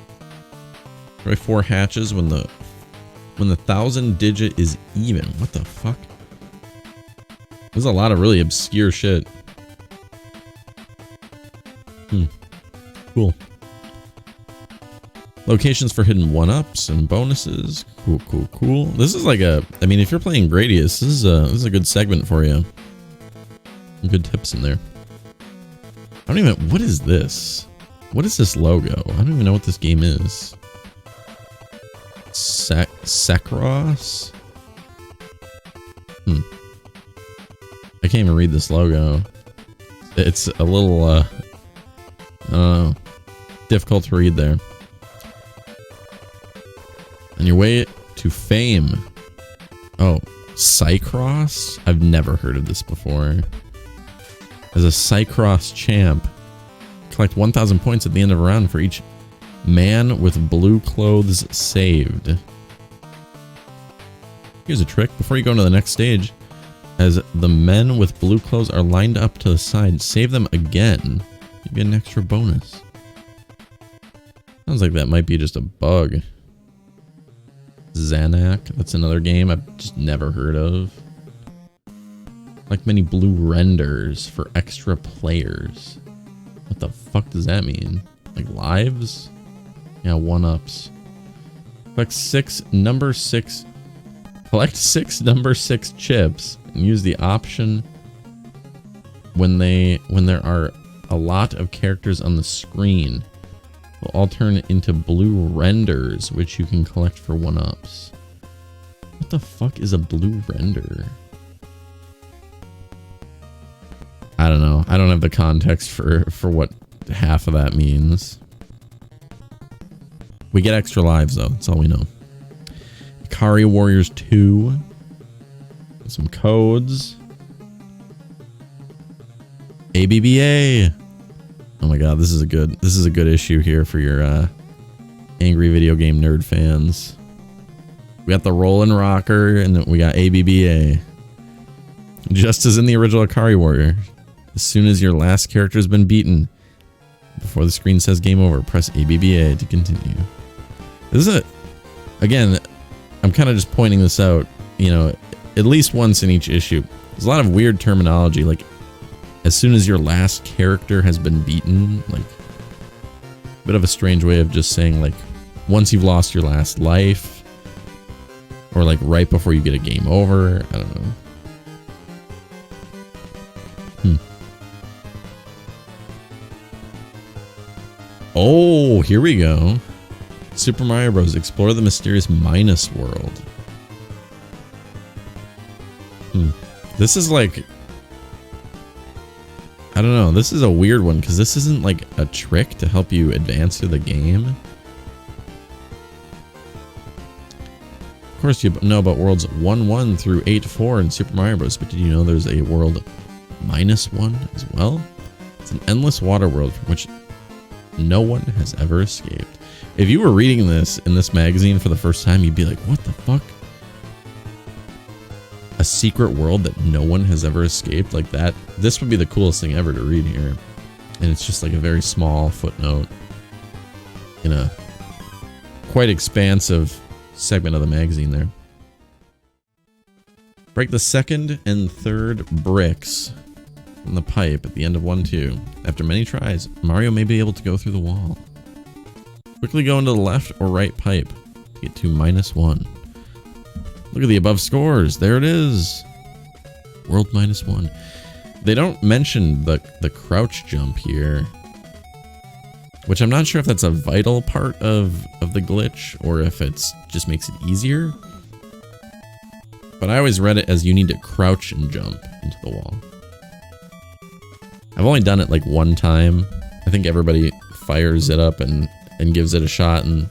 Destroy 4 hatches when the when the 1000 digit is even. What the fuck? There's a lot of really obscure shit. Cool. Locations for hidden 1-ups and bonuses. Cool. This is like a... I mean, if you're playing Gradius, this is a good segment for you. Some good tips in there. I don't even... What is this? What is this logo? I don't even know what this game is. Sekros? I can't even read this logo. It's a little, I don't know, difficult to read there. On your way to fame. Oh, Cycross? I've never heard of this before. As a Cycross champ, collect 1,000 points at the end of a round for each man with blue clothes saved. Here's a trick. Before you go into the next stage, as the men with blue clothes are lined up to the side, save them again. You get an extra bonus. Sounds like that might be just a bug. Zanak, that's another game I've just never heard of. Like many blue renders for extra players. What the fuck does that mean? Like lives? Yeah, 1-ups. Collect 6 number 6 chips and use the option when there are a lot of characters on the screen. Will all turn into blue renders, which you can collect for 1-ups. What the fuck is a blue render? I don't know. I don't have the context for what half of that means. We get extra lives though. That's all we know. Ikari Warriors 2. Some codes. ABBA. Oh my god, this is a good issue here for your angry video game nerd fans. We got the Rollin' Rocker and then we got ABBA. Just as in the original Ikari Warrior. As soon as your last character has been beaten, before the screen says game over, press ABBA to continue. This is again, I'm kind of just pointing this out, you know, at least once in each issue. There's a lot of weird terminology, like as soon as your last character has been beaten, like a bit of a strange way of just saying like once you've lost your last life, or like right before you get a game over. I don't know. Oh, here we go. Super Mario Bros. Explore the mysterious Minus world. This is like... I don't know. This is a weird one because this isn't like a trick to help you advance through the game. Of course, you know about worlds 1-1 through 8-4 in Super Mario Bros. But did you know there's a world -1 as well? It's an endless water world from which no one has ever escaped. If you were reading this in this magazine for the first time, you'd be like, what the fuck? A secret world that no one has ever escaped? Like that? This would be the coolest thing ever to read here. And it's just like a very small footnote in a quite expansive segment of the magazine there. Break the second and third bricks from the pipe at the end of 1-2. After many tries, Mario may be able to go through the wall. Quickly go into the left or right pipe to get to -1. Look at the above scores. There it is. World -1. They don't mention the crouch jump here, which I'm not sure if that's a vital part of the glitch or if it's just makes it easier. But I always read it as you need to crouch and jump into the wall. I've only done it like one time. I think everybody fires it up and gives it a shot and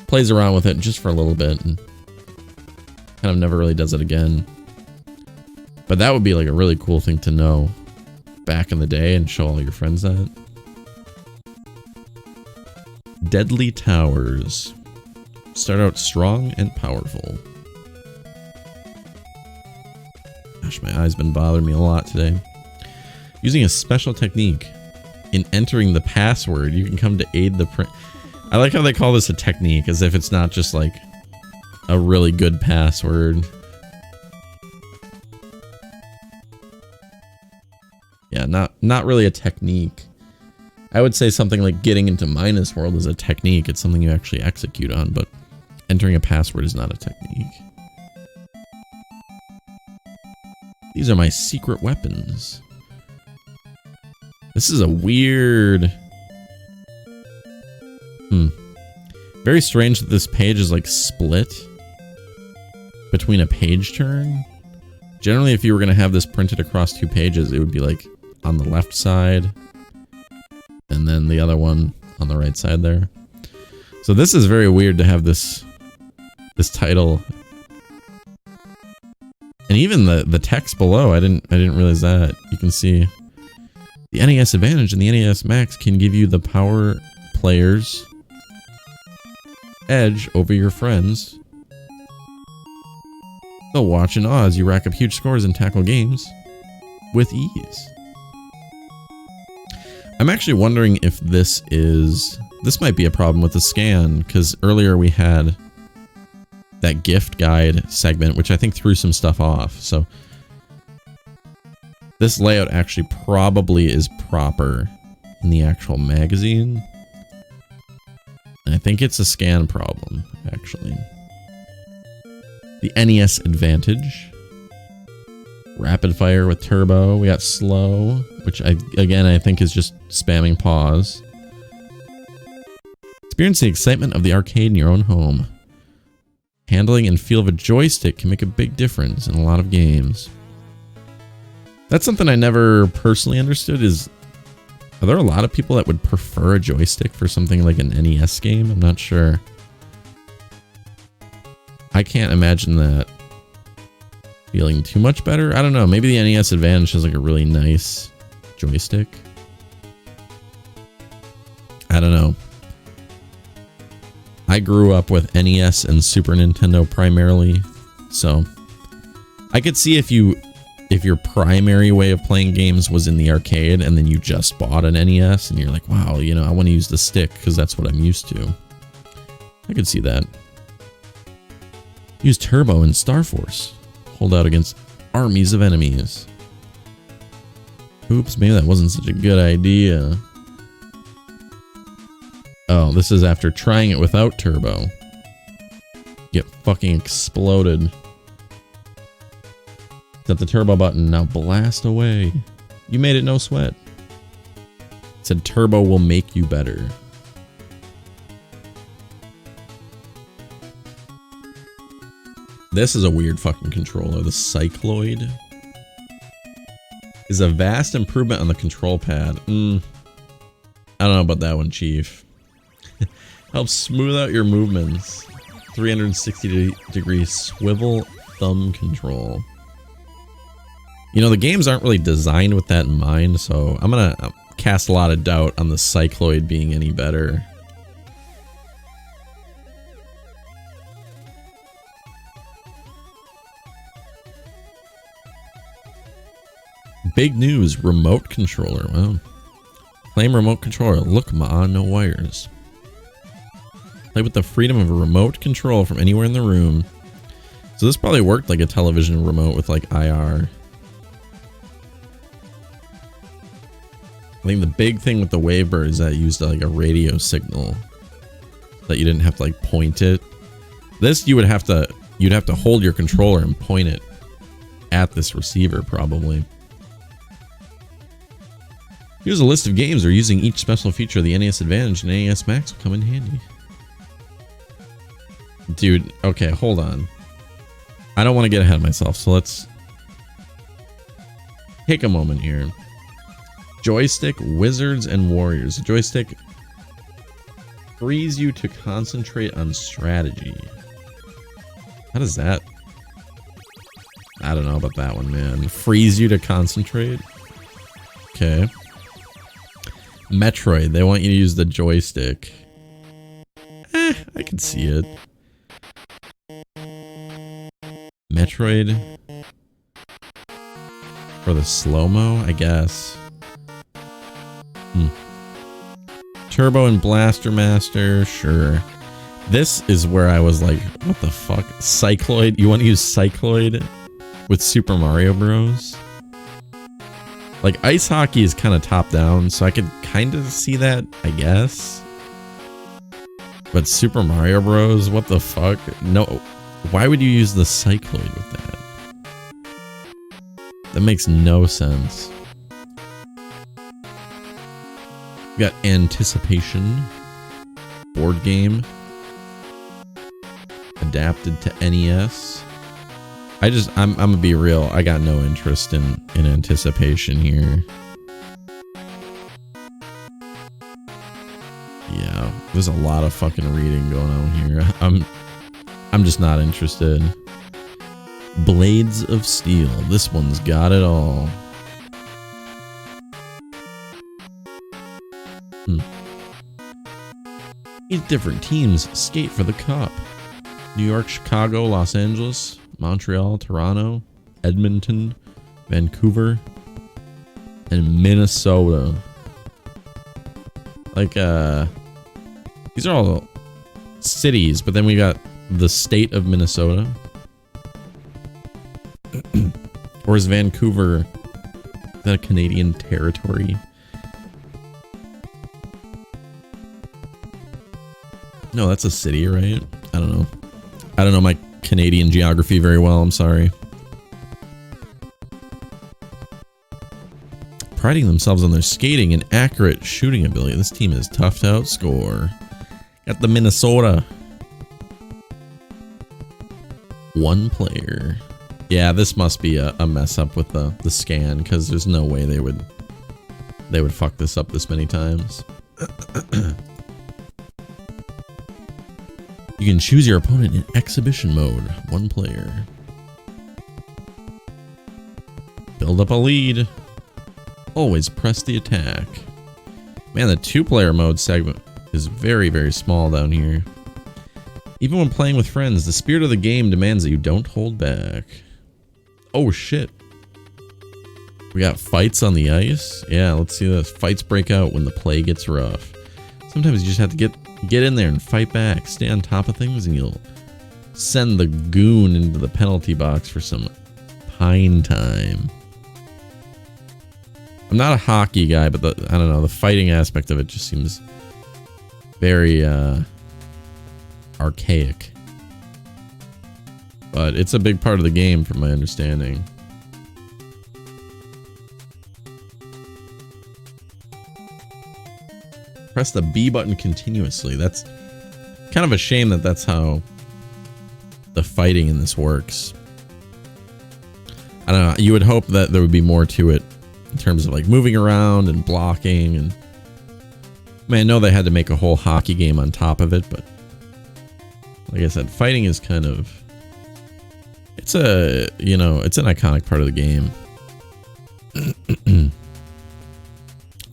plays around with it just for a little bit and kind of never really does it again. But that would be like a really cool thing to know back in the day and show all your friends that. Deadly Towers. Start out strong and powerful. Gosh, my eye's been bothering me a lot today. Using a special technique in entering the password, you can come to aid the print. I like how they call this a technique, as if it's not just like a really good password. Yeah, not really a technique. I would say something like getting into Minus World is a technique. It's something you actually execute on, but entering a password is not a technique. These are my secret weapons. This is a weird... Very strange that this page is like split between a page turn. Generally, if you were going to have this printed across 2 pages, it would be like on the left side and then the other one on the right side there. So this is very weird to have this title. And even the text below, I didn't realize that. You can see the NES Advantage and the NES Max can give you the power players edge over your friends. They'll watch in awe as you rack up huge scores and tackle games with ease. I'm actually wondering if this might be a problem with the scan, because earlier we had that gift guide segment, which I think threw some stuff off. So this layout actually probably is proper in the actual magazine. And I think it's a scan problem, actually. The NES Advantage. Rapid fire with turbo. We got slow, which I think is just spamming pause. Experience the excitement of the arcade in your own home. Handling and feel of a joystick can make a big difference in a lot of games. That's something I never personally understood is, are there a lot of people that would prefer a joystick for something like an NES game? I'm not sure. I can't imagine that feeling too much better. I don't know. Maybe the NES Advantage has like a really nice joystick. I don't know. I grew up with NES and Super Nintendo primarily, so I could see if your primary way of playing games was in the arcade and then you just bought an NES and you're like, wow, you know, I want to use the stick because that's what I'm used to. I could see that. Use turbo in Star Force. Hold out against armies of enemies. Oops, maybe that wasn't such a good idea. Oh, this is after trying it without turbo. Get fucking exploded. Set the turbo button, now blast away. You made it no sweat. It said turbo will make you better. This is a weird fucking controller. The Cycloid is a vast improvement on the control pad. I don't know about that one, Chief. Helps smooth out your movements. 360-degree swivel thumb control. You know, the games aren't really designed with that in mind, so I'm gonna cast a lot of doubt on the Cycloid being any better. Big news, remote controller. Wow. Claim remote controller. Look, ma, no wires. Play with the freedom of a remote control from anywhere in the room. So this probably worked like a television remote with like IR. I think the big thing with the Wavebird is that it used like a radio signal that you didn't have to like point it. This you'd have to hold your controller and point it at this receiver probably. Here's a list of games where using each special feature of the NES Advantage and NES Max will come in handy. Dude, okay, hold on. I don't want to get ahead of myself, so let's take a moment here. Joystick, Wizards, and Warriors. The joystick frees you to concentrate on strategy. How does that... I don't know about that one, man. Frees you to concentrate? Okay. Metroid, they want you to use the joystick. I can see it. Metroid for the slow-mo, I guess. Turbo and Blaster Master, sure. This is where I was like, what the fuck? Cycloid? You want to use Cycloid with Super Mario Bros? Like, ice hockey is kind of top down, so I could kind of see that, I guess. But Super Mario Bros, what the fuck? No, why would you use the Cycloid with that? That makes no sense. We got Anticipation. Board game. Adapted to NES. I'm gonna be real. I got no interest in Anticipation here. Yeah, there's a lot of fucking reading going on here. I'm just not interested. Blades of Steel. This one's got it all. Eight different teams skate for the cup. New York, Chicago, Los Angeles, Montreal, Toronto, Edmonton, Vancouver, and Minnesota. Like, these are all cities, but then we got the state of Minnesota. Or is Vancouver, is that a Canadian territory? No, that's a city, right? I don't know. I don't know my Canadian geography very well, I'm sorry. Priding themselves on their skating and accurate shooting ability, this team is tough to outscore. Got the Minnesota. One player. Yeah, this must be a mess up with the scan, because there's no way they would fuck this up this many times. You can choose your opponent in exhibition mode. One player. Build up a lead. Always press the attack. Man, the 2-player mode segment is very, very small down here. Even when playing with friends, the spirit of the game demands that you don't hold back. Oh shit. We got fights on the ice? Yeah, let's see this. Fights break out when the play gets rough. Sometimes you just have to get in there and fight back. Stay on top of things and you'll send the goon into the penalty box for some pine time. I'm not a hockey guy, but I don't know, the fighting aspect of it just seems very archaic. But it's a big part of the game from my understanding. Press the B button continuously. That's kind of a shame that that's how the fighting in this works. I don't know. You would hope that there would be more to it in terms of like moving around and blocking. And I mean, I know they had to make a whole hockey game on top of it, but like I said, fighting is kind of, it's a, you know, it's an iconic part of the game.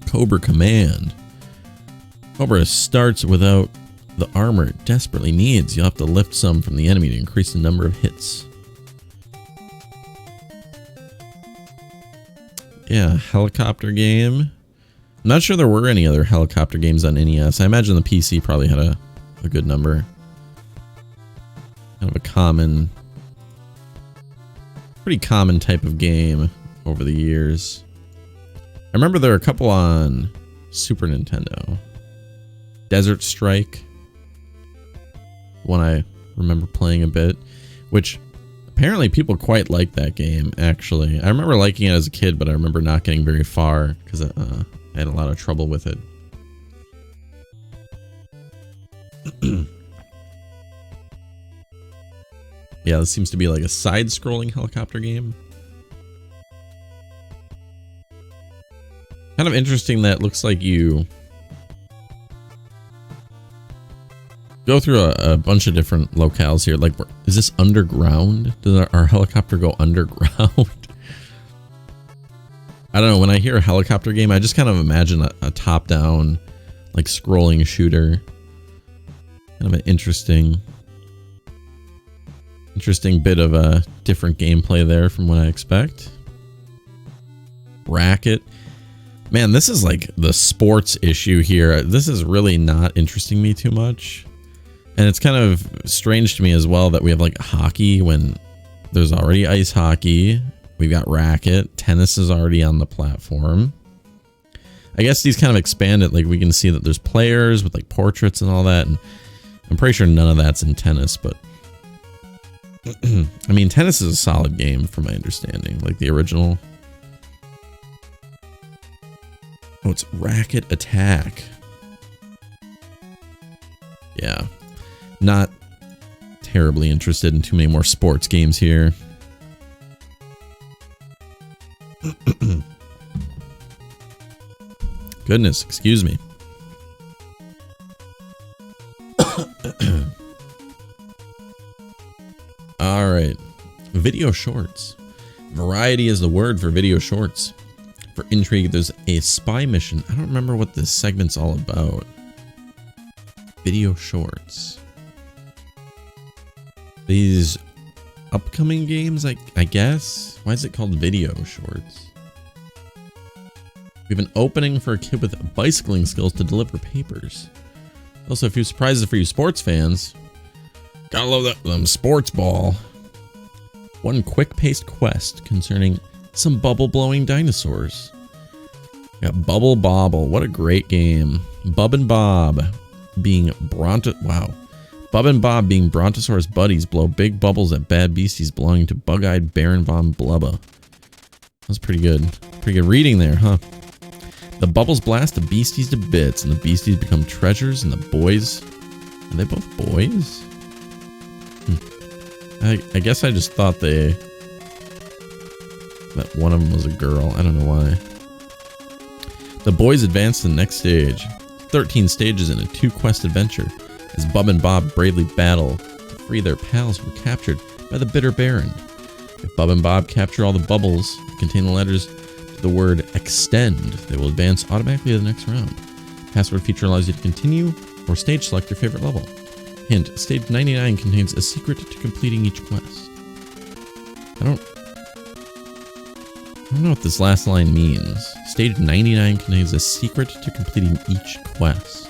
Cobra Command. Cobra starts without the armor it desperately needs. You'll have to lift some from the enemy to increase the number of hits. Yeah, helicopter game. I'm not sure there were any other helicopter games on NES. I imagine the PC probably had a good number. Kind of a common, pretty common type of game over the years. I remember there were a couple on Super Nintendo. Desert Strike, one I remember playing a bit, which apparently people quite like that game, actually. I remember liking it as a kid, but I remember not getting very far because I had a lot of trouble with it. Yeah, this seems to be like a side-scrolling helicopter game. Kind of interesting that it looks like you go through a bunch of different locales here. Like, is this underground? Does our helicopter go underground? I don't know. When I hear a helicopter game, I just kind of imagine a top-down, like, scrolling shooter. Kind of an interesting bit of a different gameplay there from what I expect. Racket. Man, this is like the sports issue here. This is really not interesting me too much. And it's kind of strange to me as well that we have like hockey when there's already ice hockey. We've got racket. Tennis is already on the platform. I guess these kind of expand it. Like we can see that there's players with like portraits and all that. And I'm pretty sure none of that's in tennis, but I mean, tennis is a solid game from my understanding. Like the original. Oh, it's racket attack. Yeah. Not terribly interested in too many more sports games here. Goodness, excuse me. All right. Video shorts. Variety is the word for video shorts. For intrigue, there's a spy mission. I don't remember what this segment's all about. Video shorts. These upcoming games, I guess? Why is it called video shorts? We have an opening for a kid with bicycling skills to deliver papers. Also, a few surprises for you sports fans. Gotta love that sports ball. One quick-paced quest concerning some bubble-blowing dinosaurs. We got Bubble Bobble. What a great game. Bub and Bob being Bub and Bob being Brontosaurus buddies blow big bubbles at bad beasties belonging to bug-eyed Baron von Blubba. That's pretty good. Pretty good reading there, huh? The bubbles blast the beasties to bits, and the beasties become treasures, and the boys... Are they both boys? I guess I just thought that one of them was a girl. I don't know why. The boys advance to the next stage. 13 stages in a 2-quest adventure as Bub and Bob bravely battle to free their pals who were captured by the Bitter Baron. If Bub and Bob capture all the bubbles that contain the letters to the word extend, they will advance automatically to the next round. Password feature allows you to continue or stage select your favorite level. Hint, stage 99 contains a secret to completing each quest. I don't know what this last line means. Stage 99 contains a secret to completing each quest.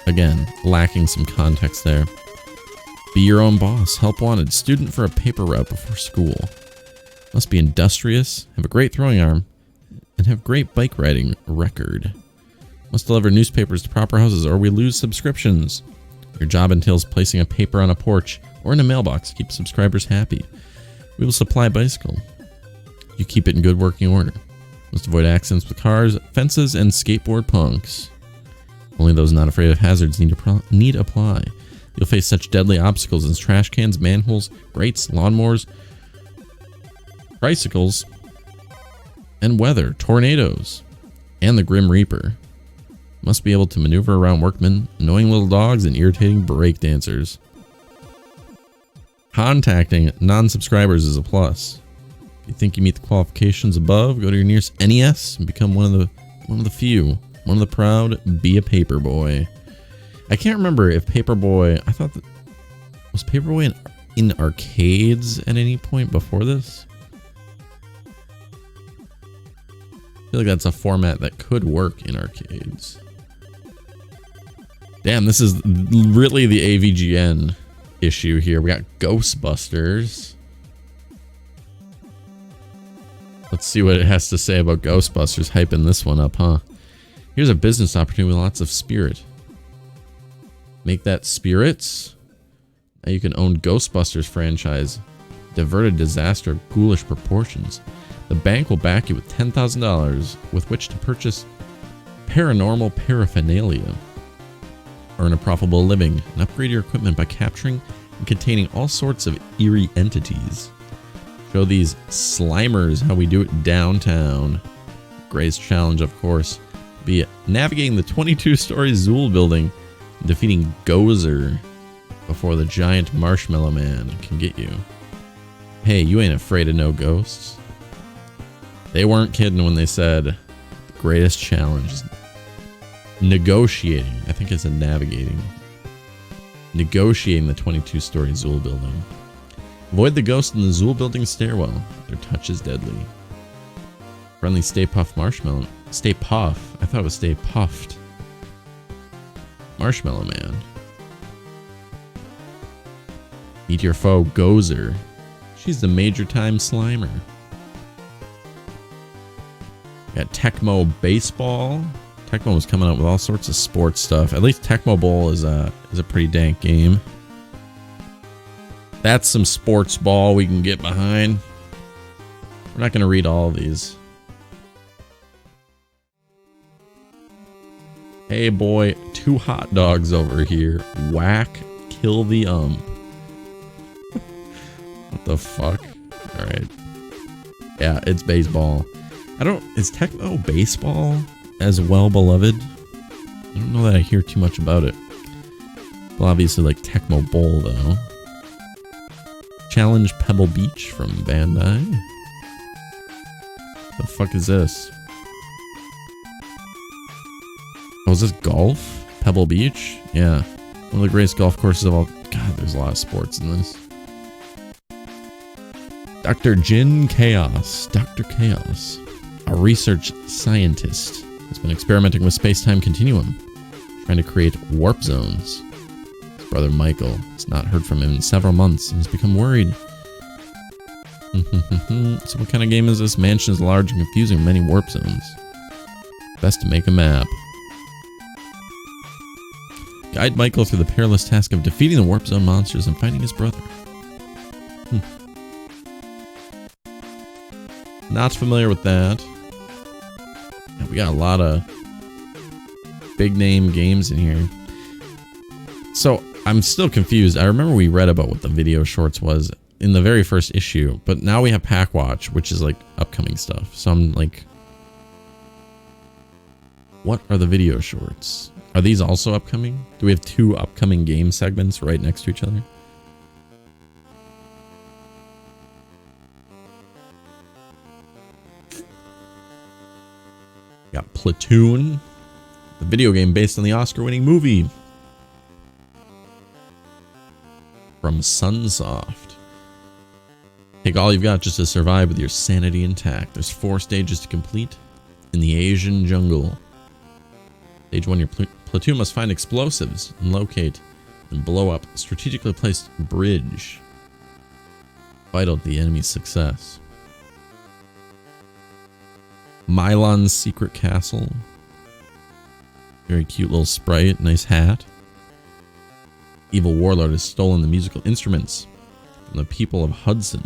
Again, lacking some context there. Be your own boss. Help wanted. Student for a paper route before school. Must be industrious, have a great throwing arm, and have great bike riding record. Must deliver newspapers to proper houses or we lose subscriptions. Your job entails placing a paper on a porch or in a mailbox to keep subscribers happy. We will supply a bicycle. You keep it in good working order. Must avoid accidents with cars, fences, and skateboard punks. Only those not afraid of hazards need apply. You'll face such deadly obstacles as trash cans, manholes, grates, lawnmowers, tricycles, and weather, tornadoes, and the Grim Reaper. Must be able to maneuver around workmen, annoying little dogs, and irritating breakdancers. Contacting non-subscribers is a plus. If you think you meet the qualifications above, go to your nearest NES and become one of the few. One of the proud, be a Paperboy. I can't remember if Paperboy... I thought that... Was Paperboy in arcades at any point before this? I feel like that's a format that could work in arcades. Damn, this is really the AVGN issue here. We got Ghostbusters. Let's see what it has to say about Ghostbusters. Hyping this one up, huh? Here's a business opportunity with lots of spirit. Make that spirits. Now you can own Ghostbusters franchise. Diverted disaster of ghoulish proportions. The bank will back you with $10,000 with which to purchase paranormal paraphernalia. Earn a profitable living and upgrade your equipment by capturing and containing all sorts of eerie entities. Show these Slimers how we do it downtown. Greatest challenge, of course, be navigating the 22-story Zool building and defeating Gozer before the giant Marshmallow Man can get you. Hey, you ain't afraid of no ghosts. They weren't kidding when they said the greatest challenge is negotiating. I think it's a navigating. Negotiating the 22-story Zool building. Avoid the ghost in the Zool building stairwell. Their touch is deadly. Friendly Stay Puft Marshmallow. Stay Puff. I thought it was Stay Puffed. Marshmallow Man. Meet your foe, Gozer. She's the Major Time Slimer. Got Tecmo Baseball. Tecmo was coming out with all sorts of sports stuff. At least Tecmo Bowl is a pretty dank game. That's some sports ball we can get behind. We're not going to read all of these. Hey boy, 2 hot dogs over here. Whack, kill the What the fuck? Alright. Yeah, it's baseball. Is Tecmo Baseball as well beloved? I don't know that I hear too much about it. Well, obviously like Tecmo Bowl though. Challenge Pebble Beach from Bandai. The fuck is this? Oh, is this golf? Pebble Beach? Yeah. One of the greatest golf courses of all. God, there's a lot of sports in this. Dr. Jin Chaos. Dr. Chaos. A research scientist has been experimenting with space-time continuum, trying to create warp zones. His brother Michael has not heard from him in several months and has become worried. So what kind of game is this? Mansion is large and confusing with many warp zones. Best to make a map. Guide Michael through the perilous task of defeating the warp zone monsters and finding his brother. Not familiar with that. Yeah, we got a lot of big name games in here. So I'm still confused. I remember we read about what the video shorts was in the very first issue, but now we have Pack Watch, which is like upcoming stuff. So I'm like, what are the video shorts? Are these also upcoming? Do we have 2 upcoming game segments right next to each other? Got Platoon, the video game based on the Oscar-winning movie from Sunsoft. Take all you've got just to survive with your sanity intact. There's 4 stages to complete in the Asian jungle. Stage 1, your platoon must find explosives and locate and blow up a strategically placed bridge. Vital to the enemy's success. Mylon's Secret Castle. Very cute little sprite, nice hat. Evil warlord has stolen the musical instruments from the people of Hudson.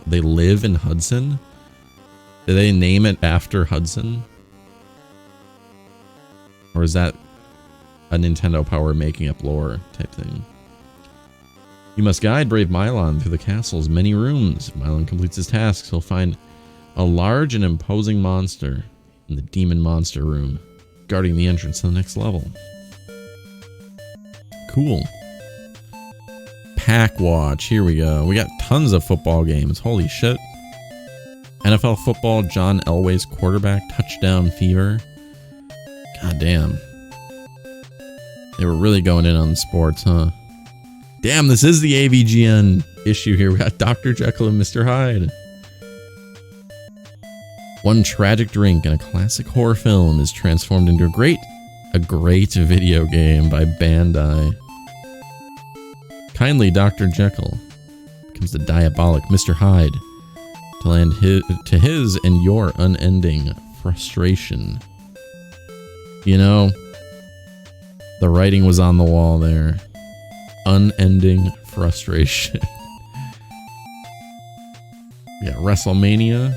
They live in Hudson? Did they name it after Hudson? Or is that a Nintendo Power making up lore type thing? You must guide brave Mylon through the castle's many rooms. If Mylon completes his tasks, he'll find a large and imposing monster in the Demon Monster Room, guarding the entrance to the next level. Cool. Pack Watch. Here we go. We got tons of football games. Holy shit. NFL football, John Elway's quarterback, touchdown fever. God damn. They were really going in on sports, huh? Damn, this is the AVGN issue here. We got Dr. Jekyll and Mr. Hyde. One tragic drink in a classic horror film is transformed into a great video game by Bandai. Kindly Dr. Jekyll becomes the diabolic Mr. Hyde to land his and your unending frustration. You know, the writing was on the wall there. Unending frustration. We got WrestleMania,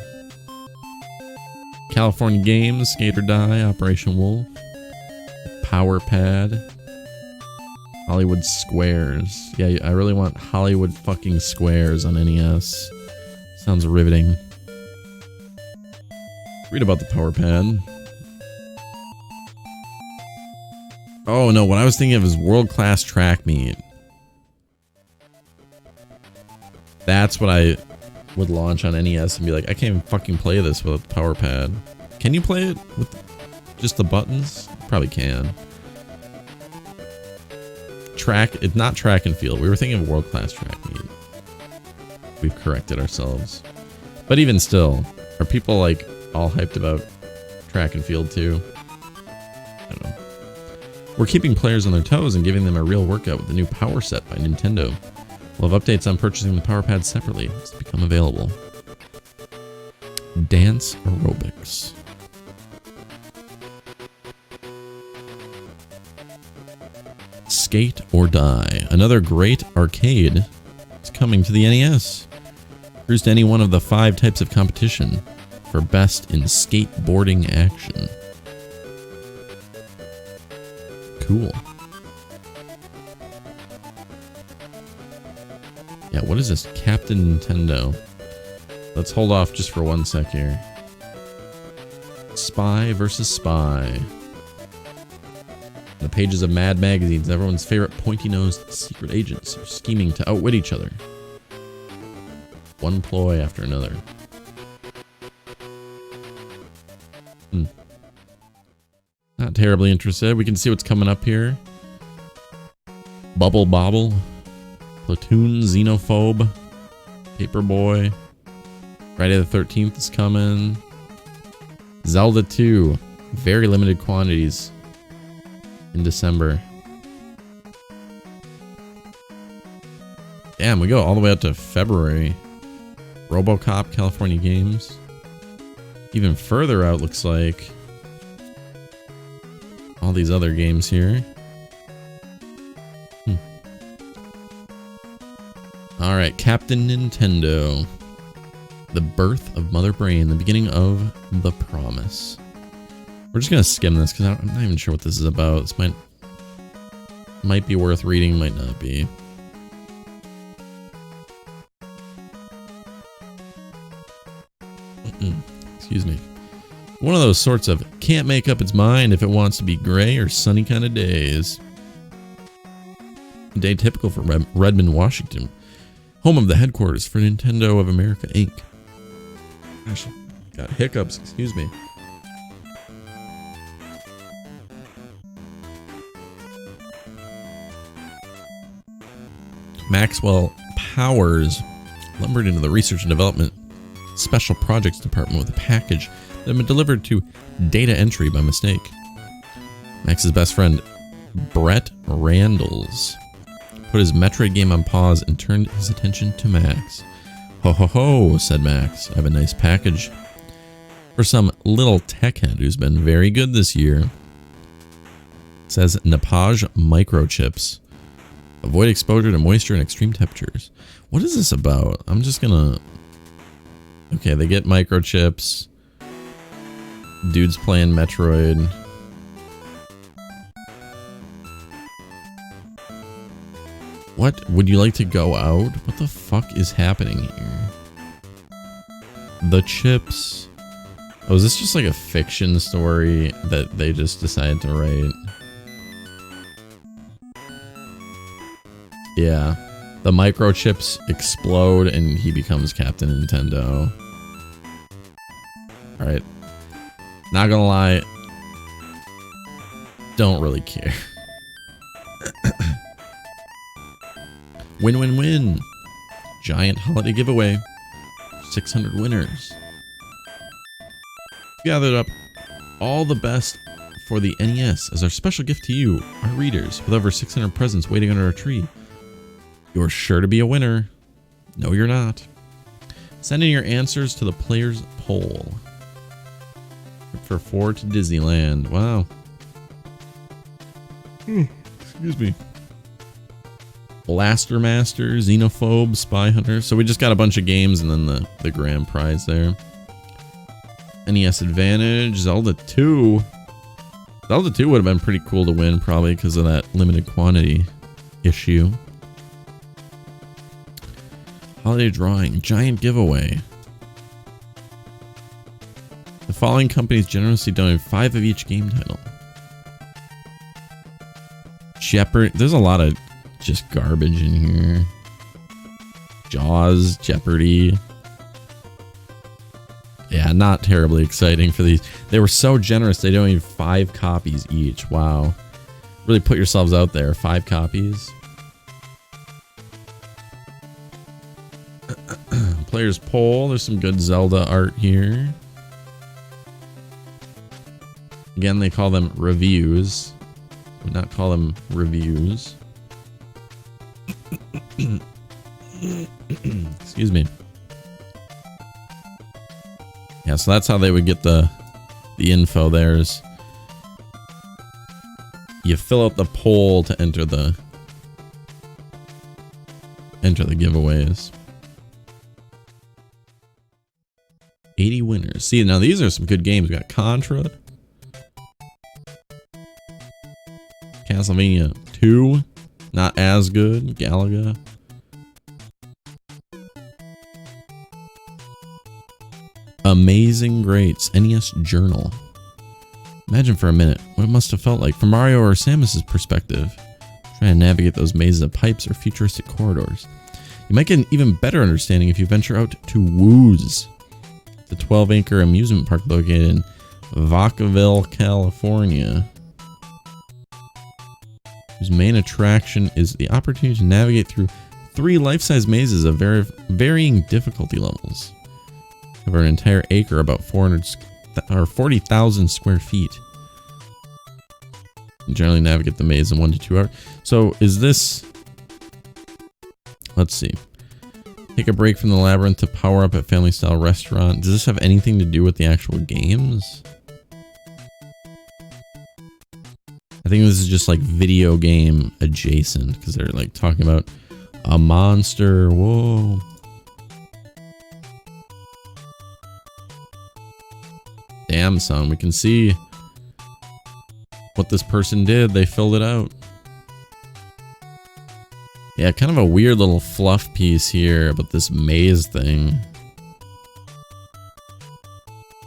California Games, Skate or Die, Operation Wolf, Power Pad, Hollywood Squares. Yeah, I really want Hollywood fucking Squares on NES. Sounds riveting. Read about the Power Pad. Oh no, what I was thinking of is World Class Track Meet. That's what I would launch on NES and be like, I can't even fucking play this with a Power Pad. Can you play it with just the buttons? Probably can. It's not track and field. We were thinking of World Class Track Meet. We've corrected ourselves. But even still, are people like all hyped about track and field too? I don't know. We're keeping players on their toes and giving them a real workout with the new Power Set by Nintendo. We'll have updates on purchasing the Power Pad separately to become available. Dance aerobics. Skate or Die. Another great arcade is coming to the NES. Cruise to any one of the 5 types of competition for best in skateboarding action. Cool. Yeah, what is this? Captain Nintendo. Let's hold off just for 1 sec here. Spy versus Spy. The pages of Mad magazines, everyone's favorite pointy-nosed secret agents are scheming to outwit each other. One ploy after another. Not terribly interested. We can see what's coming up here. Bubble Bobble. Platoon, Xenophobe. Paperboy. Friday the 13th is coming. Zelda 2. Very limited quantities in December. Damn, we go all the way out to February. RoboCop, California Games. Even further out, looks like. All these other games here. Alright, Captain Nintendo. The birth of Mother Brain, the beginning of The Promise. We're just gonna skim this because I'm not even sure what this is about. This might be worth reading, might not be. Excuse me. One of those sorts of can't make up its mind if it wants to be gray or sunny kind of days. A day typical for Redmond, Washington, home of the headquarters for Nintendo of America, Inc. Gosh, got hiccups, excuse me. Maxwell Powers lumbered into the research and development special projects department with a package that had been delivered to data entry by mistake. Max's best friend, Brett Randalls, put his Metroid game on pause and turned his attention to Max. Ho ho ho, said Max. I have a nice package for some little tech head who's been very good this year. It says Napage microchips. Avoid exposure to moisture and extreme temperatures. What is this about? I'm just gonna... Okay, they get microchips. Dude's playing Metroid. What? Would you like to go out? What the fuck is happening here? The chips. Oh, is this just like a fiction story that they just decided to write? Yeah. The microchips explode and he becomes Captain Nintendo. Alright. Not gonna lie. Don't really care. Win, win, win. Giant holiday giveaway. 600 winners. Gathered up all the best for the NES as our special gift to you, our readers, with over 600 presents waiting under our tree. You're sure to be a winner. No, you're not. Send in your answers to the players' poll. For 4 to Disneyland. Wow. Excuse me. Blaster Master, Xenophobe, Spy Hunter. So we just got a bunch of games and then the grand prize there. NES Advantage, Zelda 2. Zelda 2 would have been pretty cool to win probably because of that limited quantity issue. Holiday drawing, giant giveaway. The following companies generously donated 5 of each game title. Jeopardy. There's a lot of just garbage in here. Jaws, Jeopardy. Yeah, not terribly exciting for these. They were so generous, they donated 5 copies each. Wow. Really put yourselves out there. 5 copies. Players poll. There's some good Zelda art here. Again, they call them reviews. I would not call them reviews. Excuse me. Yeah, so that's how they would get the info. There's you fill out the poll to enter the giveaways. 80 winners. See, now these are some good games. We got Contra, Castlevania 2, not as good, Galaga. Amazing Greats, NES Journal. Imagine for a minute what it must have felt like from Mario or Samus's perspective, trying to navigate those mazes of pipes or futuristic corridors. You might get an even better understanding if you venture out to Woo's, the 12-acre amusement park located in Vacaville, California, whose main attraction is the opportunity to navigate through 3 life-size mazes of varying difficulty levels. Cover an entire acre, about 40,000 square feet. You generally navigate the maze in 1 to 2 hours. So is this... Let's see. Take a break from the labyrinth to power up at family style restaurant. Does this have anything to do with the actual games? I think this is just like video game adjacent, because they're like talking about a monster. Whoa. Damn, son, we can see what this person did. They filled it out. Yeah, kind of a weird little fluff piece here about this maze thing.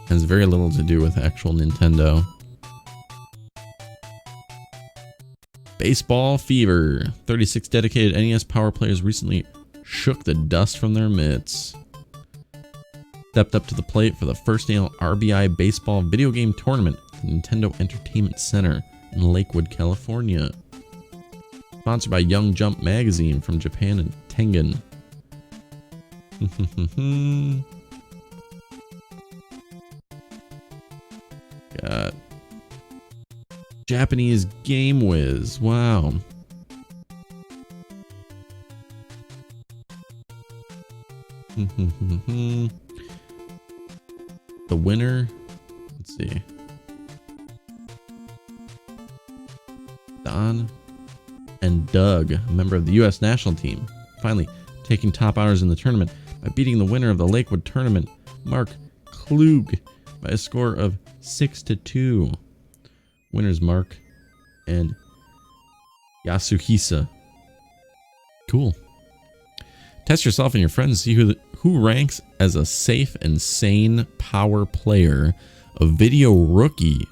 Has very little to do with actual Nintendo. Baseball Fever. 36 dedicated NES Power players recently shook the dust from their mitts. Stepped up to the plate for the first annual RBI Baseball video game tournament at the Nintendo Entertainment Center in Lakewood, California. Sponsored by Young Jump magazine from Japan and Tengen. Got Japanese Game Whiz. Wow. The winner, let's see. Don and Doug, a member of the U.S. national team, finally taking top honors in the tournament by beating the winner of the Lakewood tournament, Mark Klug, by a score of 6-2. Winners Mark and Yasuhisa. Cool. Test yourself and your friends to see who ranks as a safe and sane power player, a video rookie,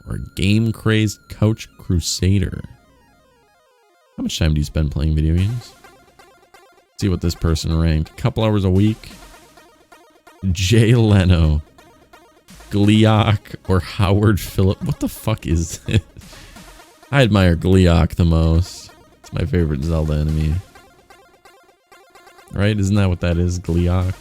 or a game-crazed couch crusader. How much time do you spend playing video games? Let's see what this person ranked. A couple hours a week. Jay Leno, Gleeok, or Howard Phillip. What the fuck is this? I admire Gleeok the most. It's my favorite Zelda enemy. Right? Isn't that what that is? Gleeok.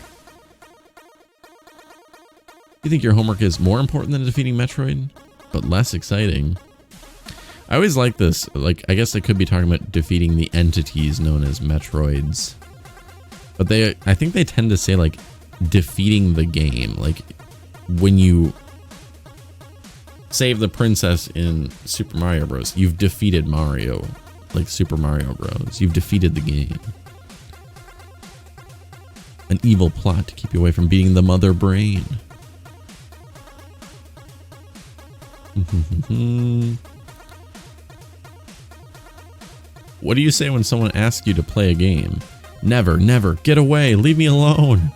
You think your homework is more important than defeating Metroid, but less exciting? I always like this. Like, I guess they could be talking about defeating the entities known as Metroids. But I think they tend to say, like, defeating the game. Like, when you save the princess in Super Mario Bros., you've defeated Mario. Like Super Mario Bros. You've defeated the game. An evil plot to keep you away from beating the mother brain. What do you say when someone asks you to play a game? Never, never, get away, leave me alone.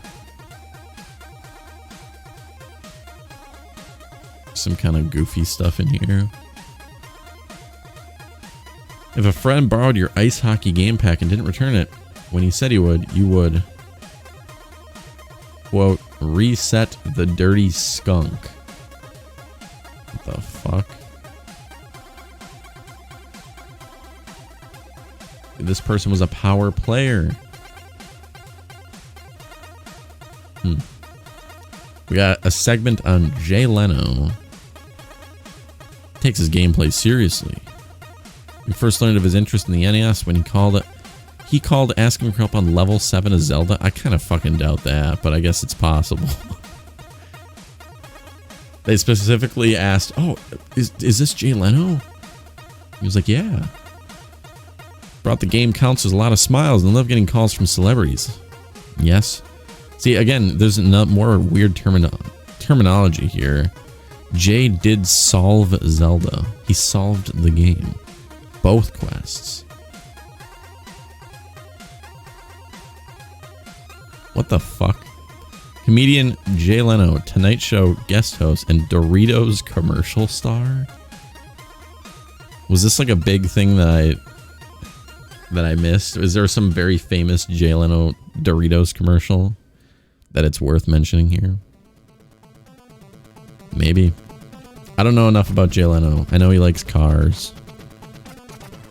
Some kind of goofy stuff in here. If a friend borrowed your ice hockey game pack and didn't return it when he said he would, you would, quote, reset the dirty skunk. What the fuck? This person was a power player. We got a segment on Jay Leno. Takes his gameplay seriously. We first learned of his interest in the NES when he called asking for help on level 7 of Zelda. I kind of fucking doubt that, but I guess it's possible. They specifically asked, oh, is this Jay Leno? He was like, yeah. Brought the game counts as a lot of smiles and love getting calls from celebrities. Yes. See, again, there's more weird terminology here. Jay did solve Zelda. He solved the game. Both quests. What the fuck? Comedian Jay Leno, Tonight Show guest host and Doritos commercial star? Was this like a big thing that I missed? Is there some very famous Jay Leno Doritos commercial that it's worth mentioning here? Maybe. I don't know enough about Jay Leno. I know he likes cars.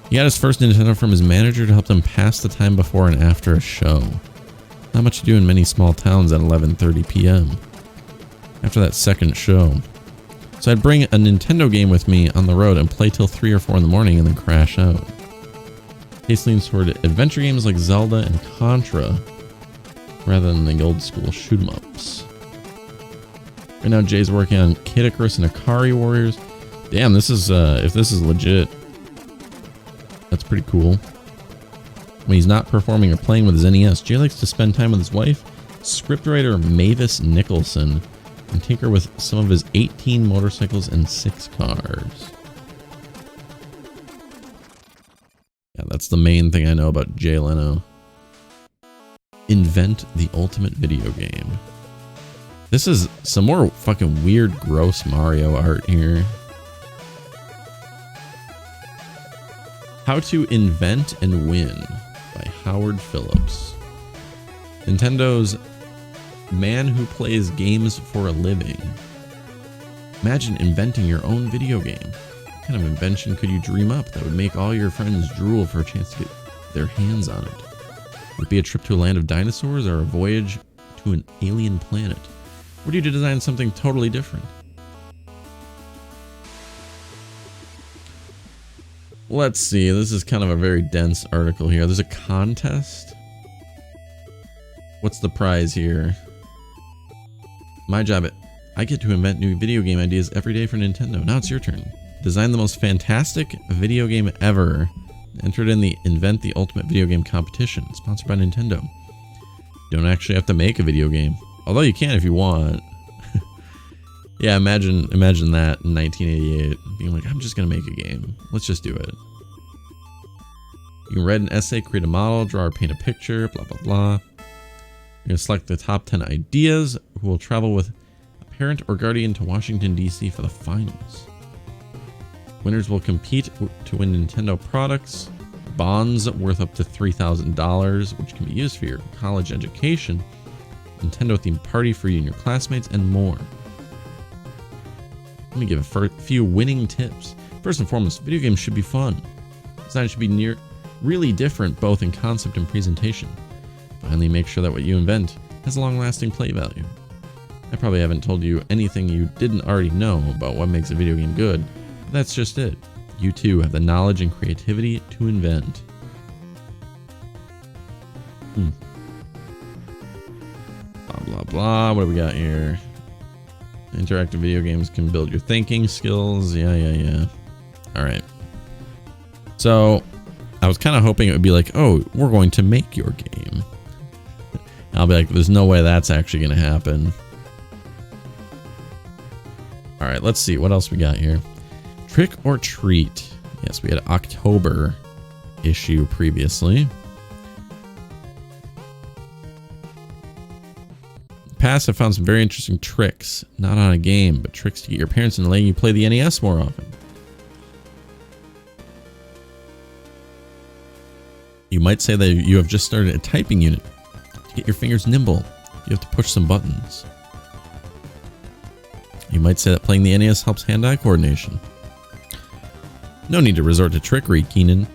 He got his first Nintendo from his manager to help him pass the time before and after a show. Not much to do in many small towns at 11:30 p.m. after that second show. So I'd bring a Nintendo game with me on the road and play till 3 or 4 in the morning and then crash out. Taste leans toward adventure games like Zelda and Contra rather than the old school shoot 'em ups. Right now Jay's working on Kid Icarus and Akari Warriors. Damn, this is if this is legit, that's pretty cool. When he's not performing or playing with his NES, Jay likes to spend time with his wife, scriptwriter Mavis Nicholson, and tinker with some of his 18 motorcycles and 6 cars. Yeah, that's the main thing I know about Jay Leno. Invent the ultimate video game. This is some more fucking weird, gross Mario art here. How to Invent and Win by Howard Phillips. Nintendo's man who plays games for a living. Imagine inventing your own video game. What kind of invention could you dream up that would make all your friends drool for a chance to get their hands on it? Would it be a trip to a land of dinosaurs or a voyage to an alien planet? Or do you design something totally different? Let's see. This is kind of a very dense article here. There's a contest. What's the prize here? My job I get to invent new video game ideas every day for Nintendo. Now it's your turn. Design the most fantastic video game ever. Entered in the Invent the Ultimate Video Game competition, sponsored by Nintendo. You don't actually have to make a video game. Although you can if you want. Yeah, imagine that in 1988. Being like, I'm just going to make a game. Let's just do it. You can write an essay, create a model, draw or paint a picture, blah, blah, blah. You're going to select the top 10 ideas who will travel with a parent or guardian to Washington, D.C. for the finals. Winners will compete to win Nintendo products, bonds worth up to $3,000, which can be used for your college education, Nintendo themed party for you and your classmates, and more. Let me give a few winning tips. First and foremost, video games should be fun. Design should be really different both in concept and presentation. Finally, make sure that what you invent has a long-lasting play value. I probably haven't told you anything you didn't already know about what makes a video game good, but that's just it. You too have the knowledge and creativity to invent. Blah, blah, blah. What do we got here? Interactive video games can build your thinking skills. Yeah. All right. So I was kind of hoping it would be like, oh, we're going to make your game. I'll be like, there's no way that's actually going to happen. All right, let's see what else we got here. Trick or treat. Yes, we had an October issue previously. Past, I've found some very interesting tricks, not on a game, but tricks to get your parents into letting you play the NES more often. You might say that you have just started a typing unit. To get your fingers nimble, you have to push some buttons. You might say that playing the NES helps hand-eye coordination. No need to resort to trickery, Keenan.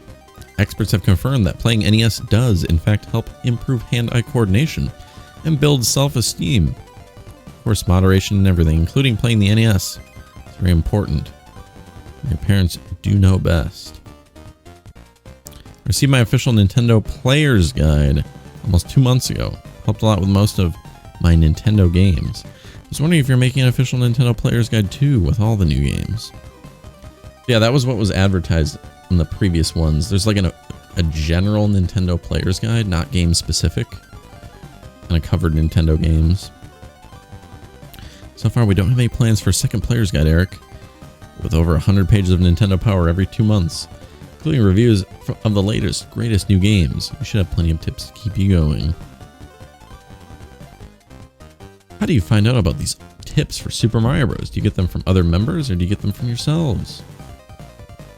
Experts have confirmed that playing NES does, in fact, help improve hand-eye coordination and build self-esteem. Of course, moderation in everything, including playing the NES. It's very important. Your parents do know best. Received my official Nintendo Player's Guide almost 2 months ago. Helped a lot with most of my Nintendo games. I was wondering if you're making an official Nintendo Player's Guide too with all the new games. Yeah, that was what was advertised in the previous ones. There's like a general Nintendo Player's Guide, not game specific. Kind of covered Nintendo games. So far, we don't have any plans for a second Player's Guide, Eric. With over 100 pages of Nintendo Power every 2 months, including reviews of the latest, greatest new games. You should have plenty of tips to keep you going. How do you find out about these tips for Super Mario Bros? Do you get them from other members or do you get them from yourselves?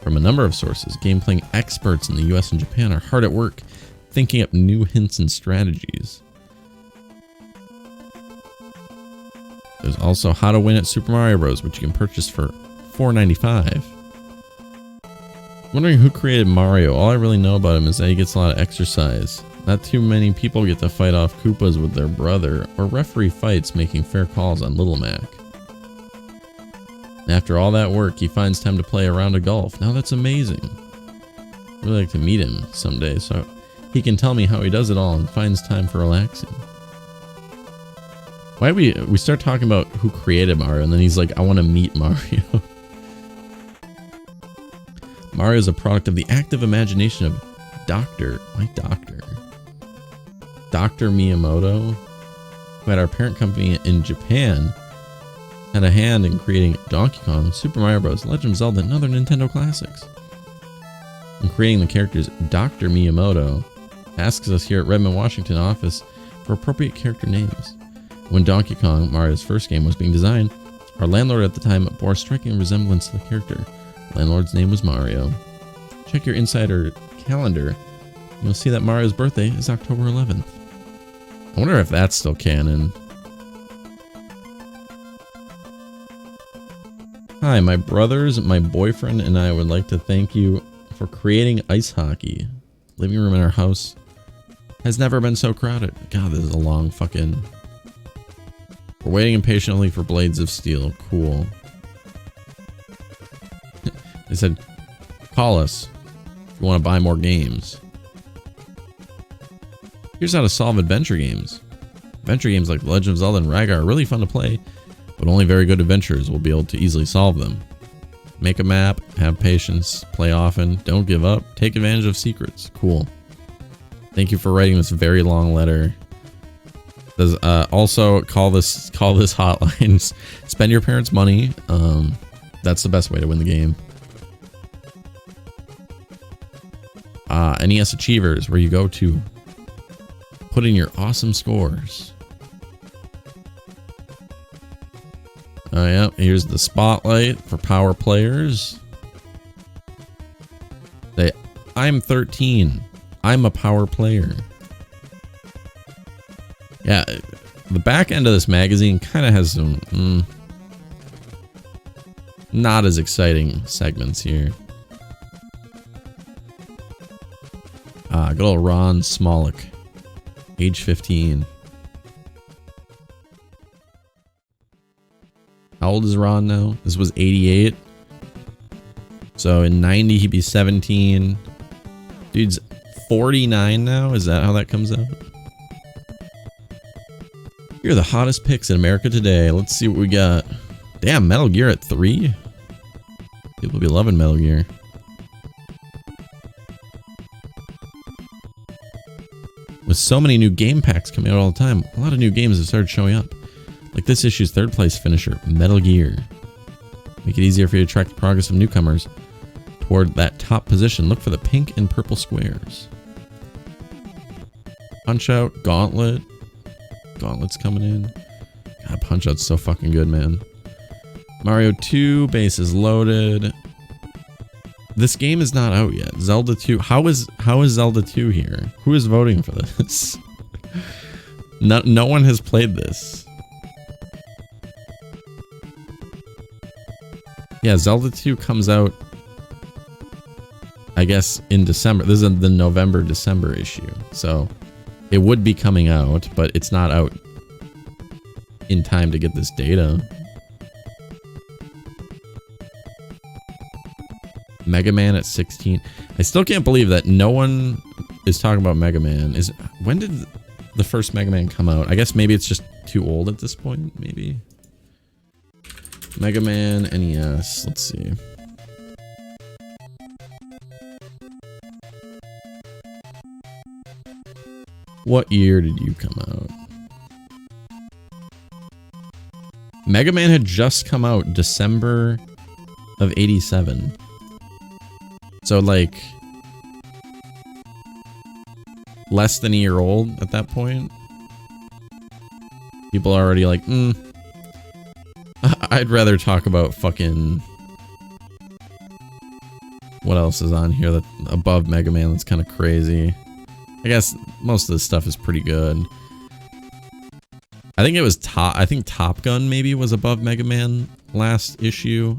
From a number of sources, game-playing experts in the US and Japan are hard at work thinking up new hints and strategies. There's also How to Win at Super Mario Bros, which you can purchase for $4.95. Wondering who created Mario. All I really know about him is that he gets a lot of exercise. Not too many people get to fight off Koopas with their brother, or referee fights making fair calls on Little Mac. After all that work, he finds time to play a round of golf. Now that's amazing. I'd really like to meet him someday so he can tell me how he does it all and finds time for relaxing. Why do we start talking about who created Mario and then he's like, I want to meet Mario. Mario is a product of the active imagination of Dr. Miyamoto, who had our parent company in Japan, had a hand in creating Donkey Kong, Super Mario Bros., Legend of Zelda, and other Nintendo classics. In creating the characters, Dr. Miyamoto asks us here at Redmond, Washington office for appropriate character names. When Donkey Kong, Mario's first game, was being designed, our landlord at the time bore a striking resemblance to the character. The landlord's name was Mario. Check your insider calendar, and you'll see that Mario's birthday is October 11th. I wonder if that's still canon. Hi, my brothers, my boyfriend, and I would like to thank you for creating ice hockey. Living room in our house has never been so crowded. God, this is a long fucking... We're waiting impatiently for Blades of Steel. Cool. They said, call us if you want to buy more games. Here's how to solve adventure games. Adventure games like Legend of Zelda and Rygar are really fun to play, but only very good adventurers will be able to easily solve them. Make a map, have patience, play often, don't give up, take advantage of secrets. Cool. Thank you for writing this very long letter. Does also call this hotline. Spend your parents' money. That's the best way to win the game. NES Achievers, where you go to put in your awesome scores. Oh yeah, here's the spotlight for power players. Say, I'm 13. I'm a power player. Yeah, the back end of this magazine kind of has some not as exciting segments here. Good old Ron Smolik, age 15. How old is Ron now? This was 88. So in 90, he'd be 17. Dude's 49 now. Is that how that comes out? Here are the hottest picks in America today. Let's see what we got. Damn, Metal Gear at 3. People be loving Metal Gear. With so many new game packs coming out all the time, a lot of new games have started showing up. Like this issue's third place finisher, Metal Gear. Make it easier for you to track the progress of newcomers toward that top position. Look for the pink and purple squares. Punch-Out, Gauntlet. Gauntlet's coming in. God, Punch-Out's so fucking good, man. Mario 2, base is loaded. This game is not out yet. Zelda 2. How is Zelda 2 here? Who is voting for this? No one has played this. Yeah, Zelda 2 comes out, I guess, in December. This is the November-December issue. So it would be coming out, but it's not out in time to get this data. Mega Man at 16. I still can't believe that no one is talking about Mega Man. When did the first Mega Man come out? I guess maybe it's just too old at this point, maybe. Mega Man NES. Let's see. What year did you come out? Mega Man had just come out December of 87. So like less than a year old at that point. People are already like, I'd rather talk about fucking what else is on here that above Mega Man that's kind of crazy. I guess most of this stuff is pretty good. I think it was Top Gun maybe was above Mega Man last issue.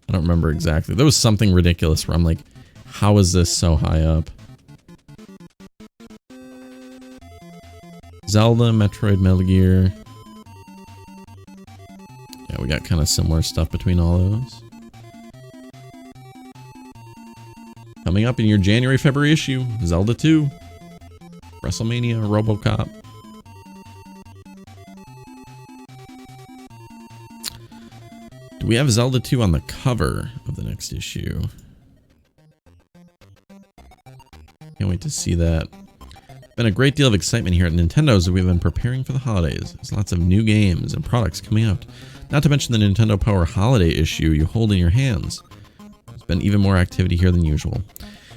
I don't remember exactly. There was something ridiculous where I'm like, how is this so high up? Zelda, Metroid, Metal Gear. Yeah, we got kind of similar stuff between all those. Coming up in your January, February issue, Zelda 2. WrestleMania, RoboCop. Do we have Zelda 2 on the cover of the next issue? Can't wait to see that. Been a great deal of excitement here at Nintendo as we've been preparing for the holidays. There's lots of new games and products coming out. Not to mention the Nintendo Power Holiday issue you hold in your hands. There's been even more activity here than usual.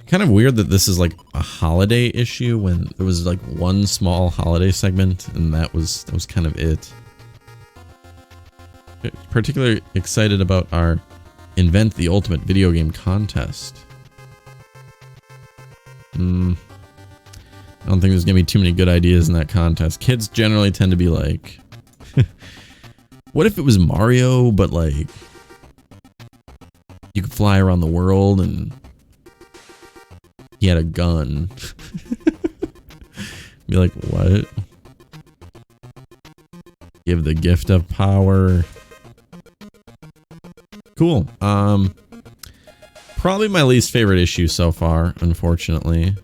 Kind of weird that this is like a holiday issue when there was like one small holiday segment and that was kind of it. Particularly excited about our Invent the Ultimate Video Game contest. I don't think there's gonna be too many good ideas in that contest. Kids generally tend to be like, what if it was Mario, but like you could fly around the world and he had a gun? Be like, what? Give the gift of power. Cool. Probably my least favorite issue so far, unfortunately.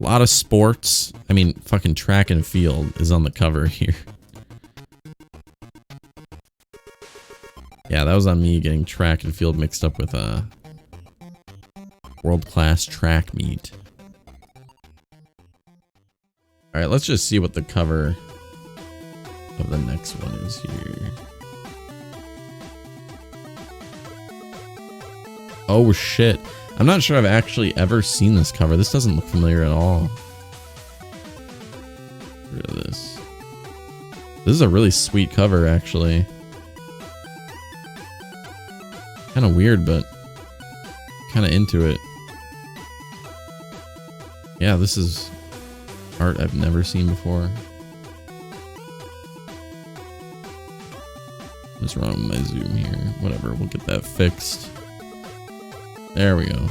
A lot of sports. I mean, fucking track and field is on the cover here. Yeah, that was on me getting track and field mixed up with a world-class track meet. Alright, let's just see what the cover of the next one is here. Oh shit. I'm not sure I've actually ever seen this cover. This doesn't look familiar at all. Get rid of this. This is a really sweet cover, actually. Kind of weird, but kind of into it. Yeah, this is art I've never seen before. What's wrong with my zoom here? Whatever, we'll get that fixed. There we go.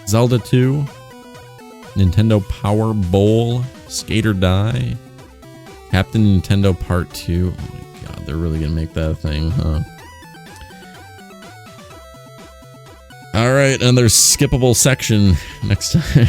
Zelda 2. Nintendo Power Bowl. Skate or Die. Captain Nintendo Part 2. Oh my god, they're really gonna make that a thing, huh? Alright, another skippable section next time.